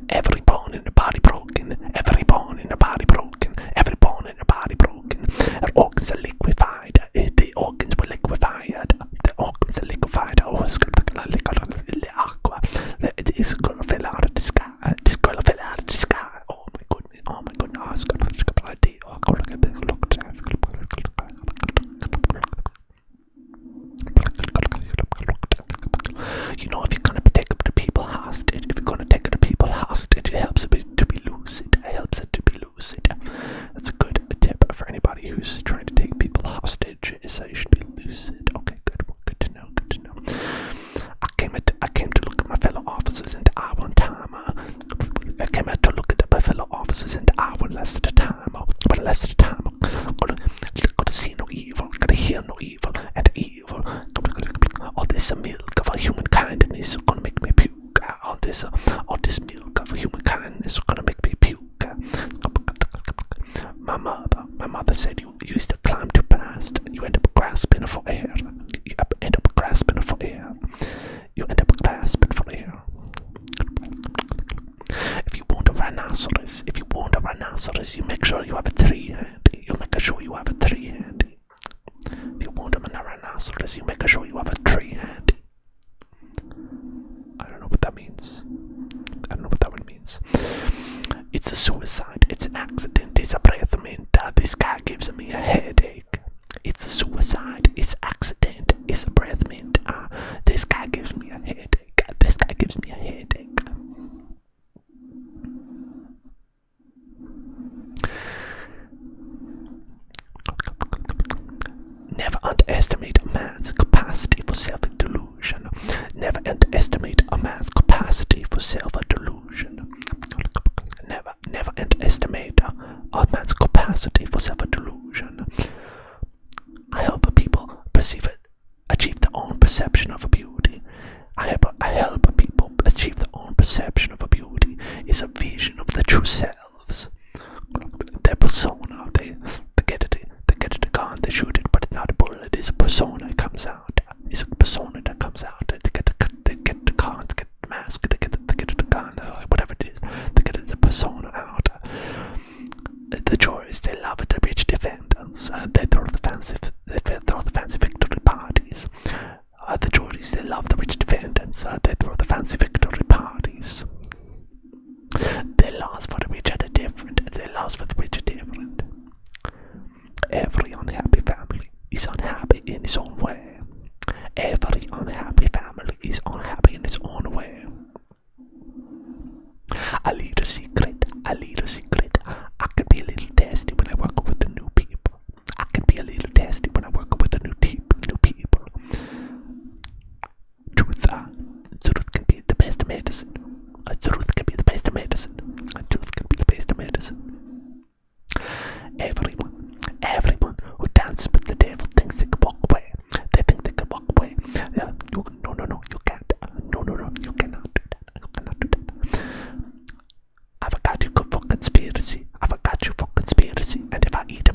Every bone in the body broken. Every bone in the body broken. Every bone in the body broken. The organs are liquefied. The organs were liquefied. The organs are liquefied. Oh, acqua. human kindness is gonna make me puke. All this milk of human kindness is gonna make me puke. My mother said you used to climb too fast. You end up grasping for air. You end up grasping for air. You end up grasping for air. If you want a rhinoceros, you make sure you have a tree handy. You make sure you have a tree handy. If you want a rhinoceros, you make sure you have a tree handy. I don't know what that means. I don't know what that one means. It's a suicide. It's an accident. It's a breath mint. This guy gives me a headache. It's a suicide. It's accident. It's a breath mint. This guy gives me a headache. This guy gives me a headache. Never underestimate a man's capacity for self-delusion. Never underestimate a man's capacity for self-delusion. Never underestimate a man's capacity for self-delusion. I help people achieve their own perception of beauty. I help people achieve their own perception of beauty. It's a vision of their true selves. Their persona, they get it gun, they shoot it, but it's not a bullet. It's a persona that comes out. It's a persona that comes out. They get the gun, they get the mask, they get the gun, whatever it is. They get the persona out. The joys, they love it. The rich defendants, they throw the fancy victory parties. The juries, they love the rich defendants. They throw the fancy victory parties. Their laws for the rich are different. Their laws for the rich are different. Every unhappy family is unhappy in its own way. Every unhappy family is unhappy in its own way. A little secret. I can be a little testy when I work with the new people. I can be a little testy when I work with the new people. Truth can be the best medicine. Truth can be the best medicine. Truth can be the best medicine. Everyone who dances with the devil thinks they can walk away. They think they can walk away. No, you can't. No, you cannot do that. You cannot do that. I've got you for conspiracy. And if I eat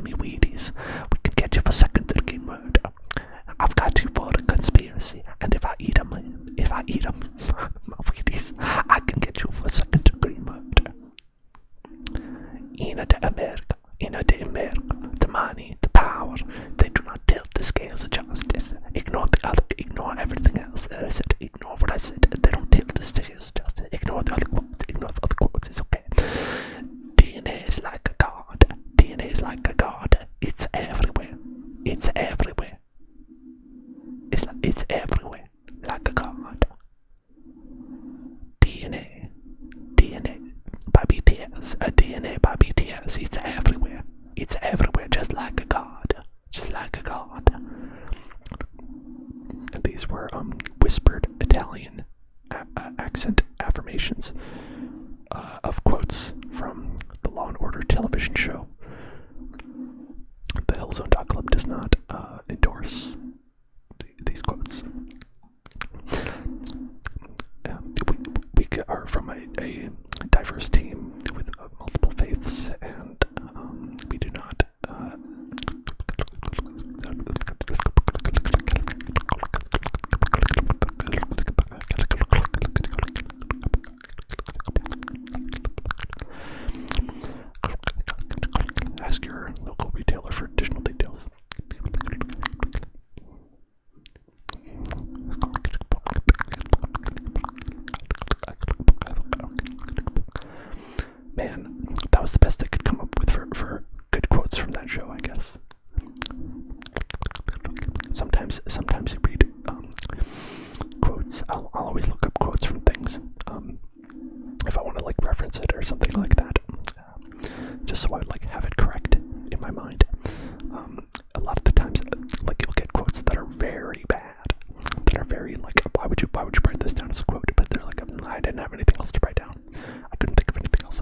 me Wheaties, we can get you for second degree murder. I've got you for a conspiracy, and if I eat 'em my Wheaties, I can get you for second degree murder. In America, the money, the power, they do not tilt the scales of justice. Ignore everything else that I said. Ignore what I said. They don't tilt the scales of justice. Ignore the other quotes. It's okay. DNA is like a god. It's everywhere. It's everywhere. Like a god. DNA by BTS. DNA by BTS. It's everywhere. Just like a god. And these were whispered Italian accent affirmations of quotes from the Law and Order television show. The Hellzone.club does not endorse these quotes. We are from a diverse team with multiple faiths, and we do not ask your local retailer for additional details. Man, that was the best I could come up with for good quotes from that show, I guess. Sometimes you read quotes. I'll always look up quotes from things if I want to like reference it or something like that, just so I like have it correct in my mind. A lot of the times, like you'll get quotes that are very bad, that are very like, why would you write this down as a quote? But they're like, I didn't have anything else to write down. I couldn't think of anything else.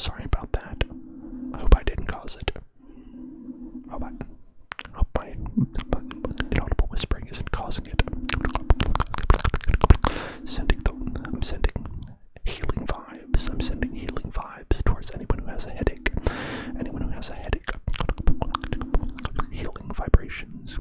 sorry about that. I hope I didn't cause it. I hope my inaudible whispering isn't causing it. I'm sending healing vibes. I'm sending healing vibes towards anyone who has a headache. Anyone who has a headache. Healing vibrations.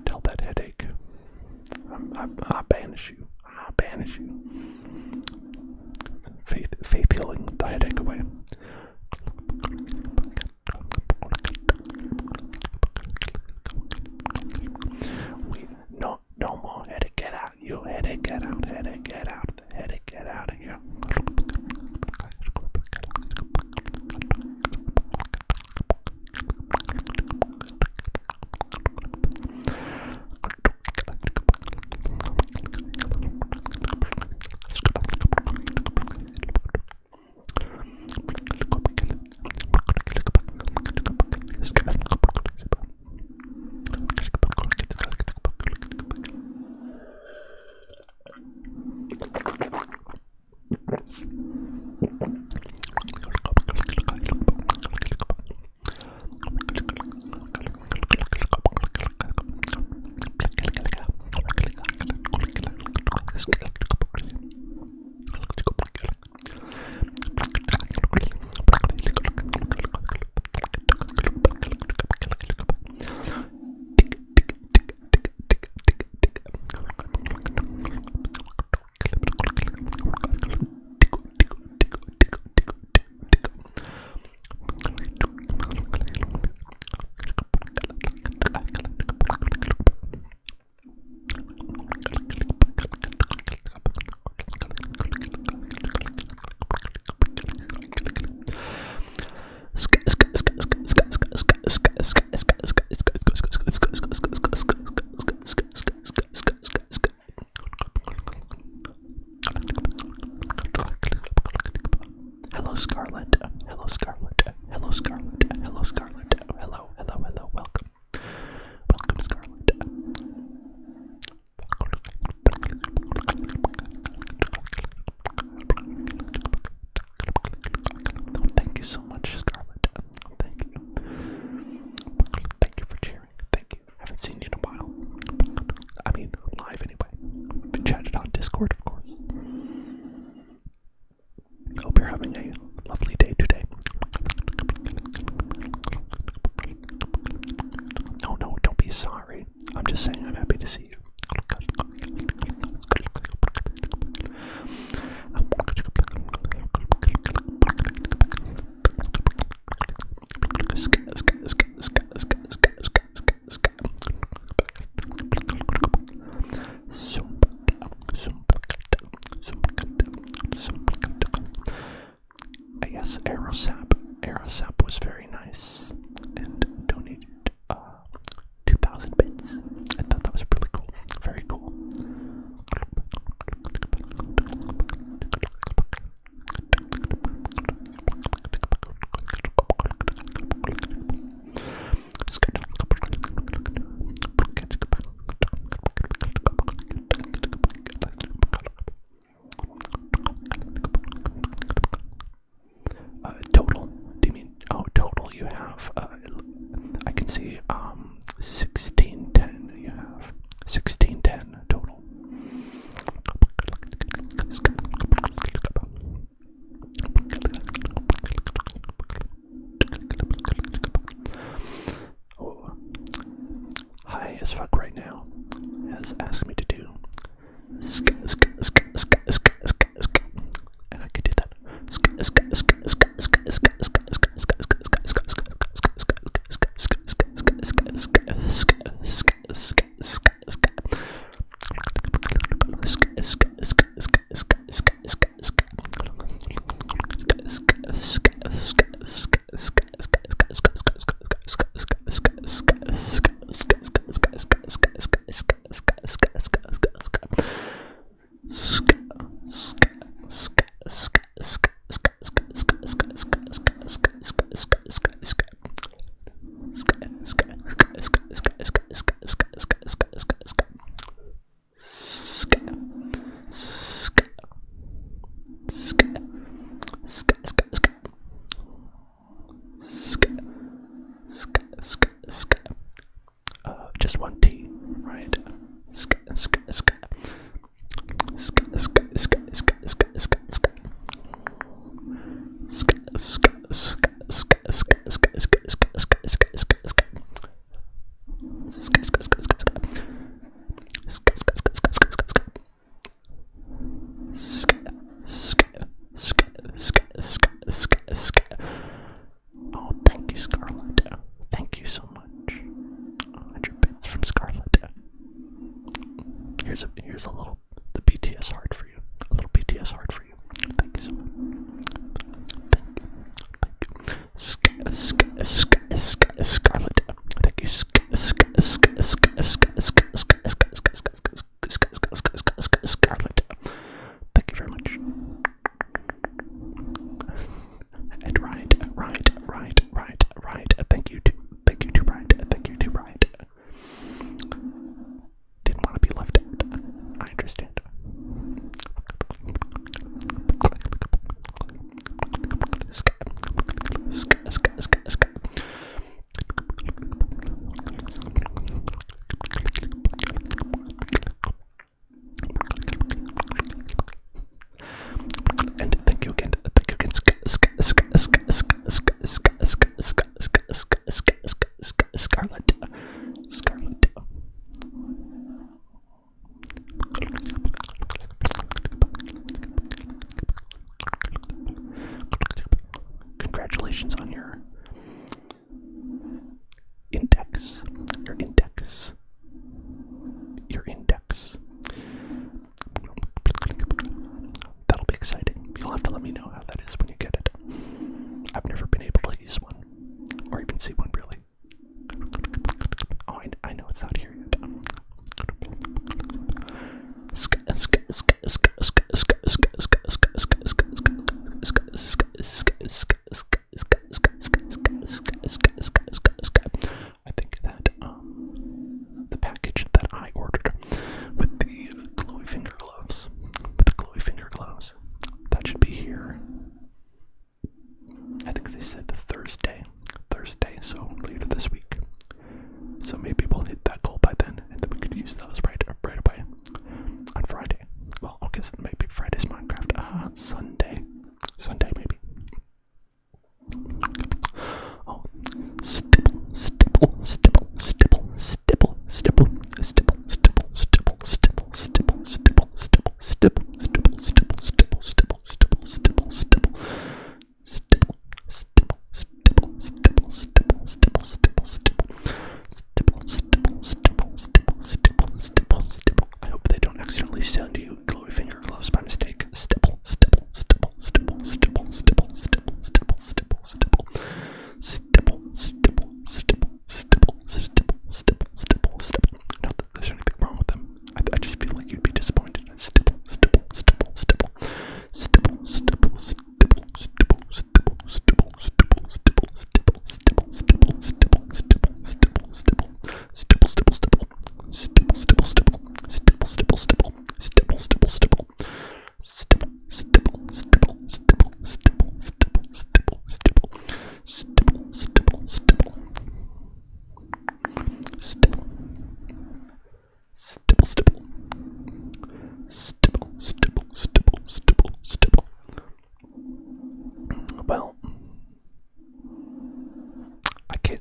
Tell that headache. I banish you. I banish you. Faith healing the headache away. No more headache. Get out. You headache. Get out. Headache. Get out. Headache. Get out of here. Hello, Scarlet. Hello, Scarlet. Hello, Scarlet. Hello, Scarlet. Hello, hello, hello. Welcome. Welcome, Scarlet. Oh, thank you so much, Scarlet. Thank you. Thank you for cheering. Thank you. Haven't seen you in a while. I mean, live anyway. We chatted on Discord, of course. Hope you're having a lovely day today. No, don't be sorry. I'm just saying I'm happy to see you. Yes, Aerosap was very nice and donated 2,000 bits. I thought that was really cool. Very cool. I can see 1610 you have. 1610 total. Oh, high as fuck right now. Has asked me to do and I could do that.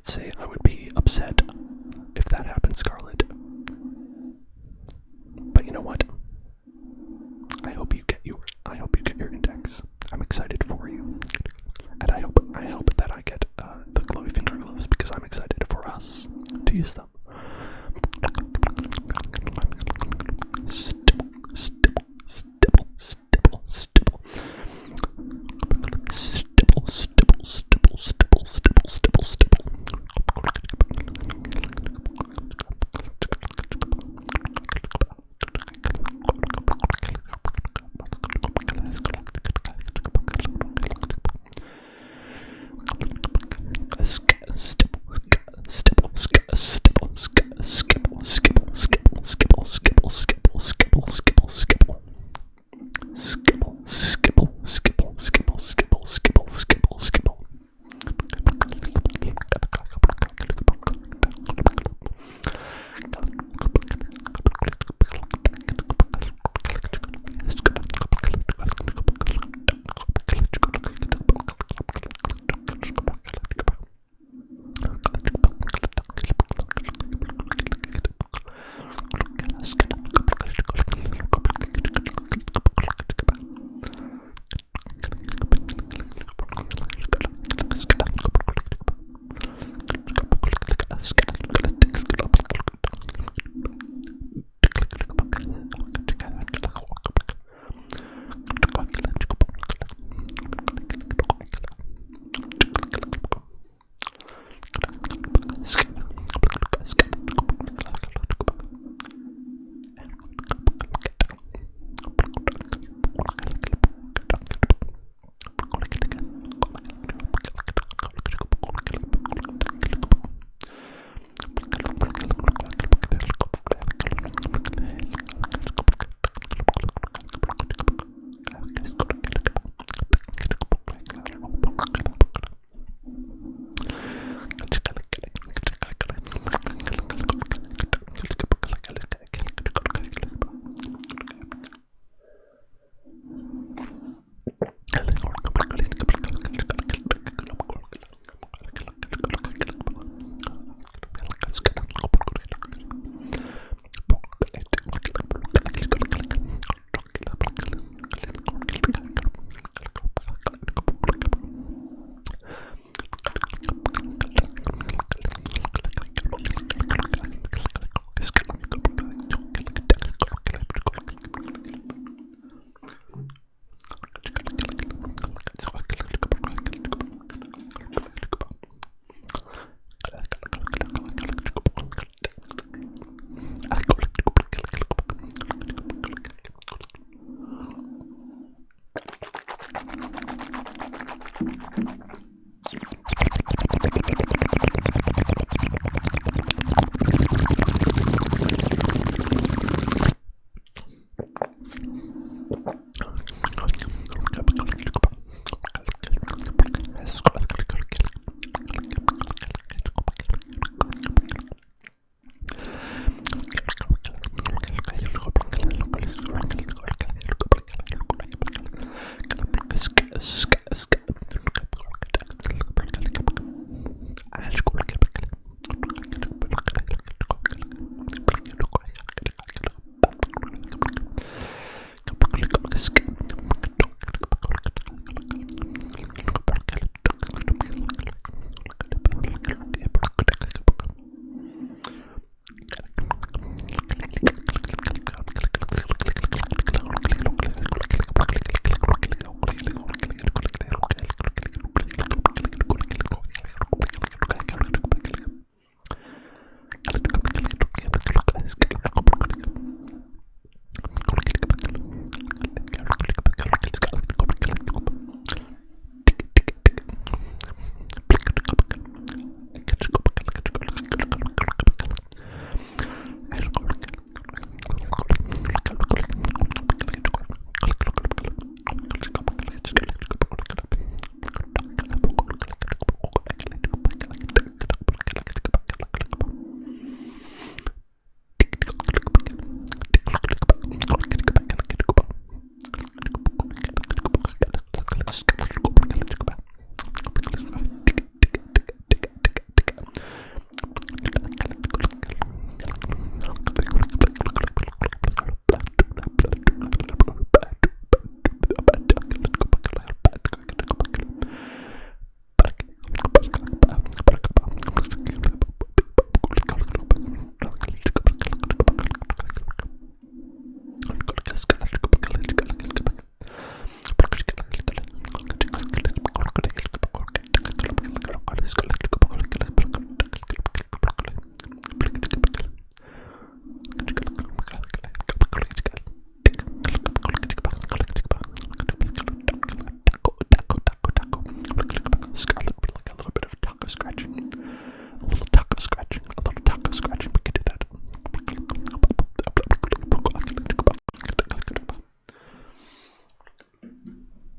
can't say I would be upset if that happened, Scarlett. But you know what? I hope you get your index. I'm excited for you, and I hope that I get the glowy finger gloves because I'm excited for us to use them.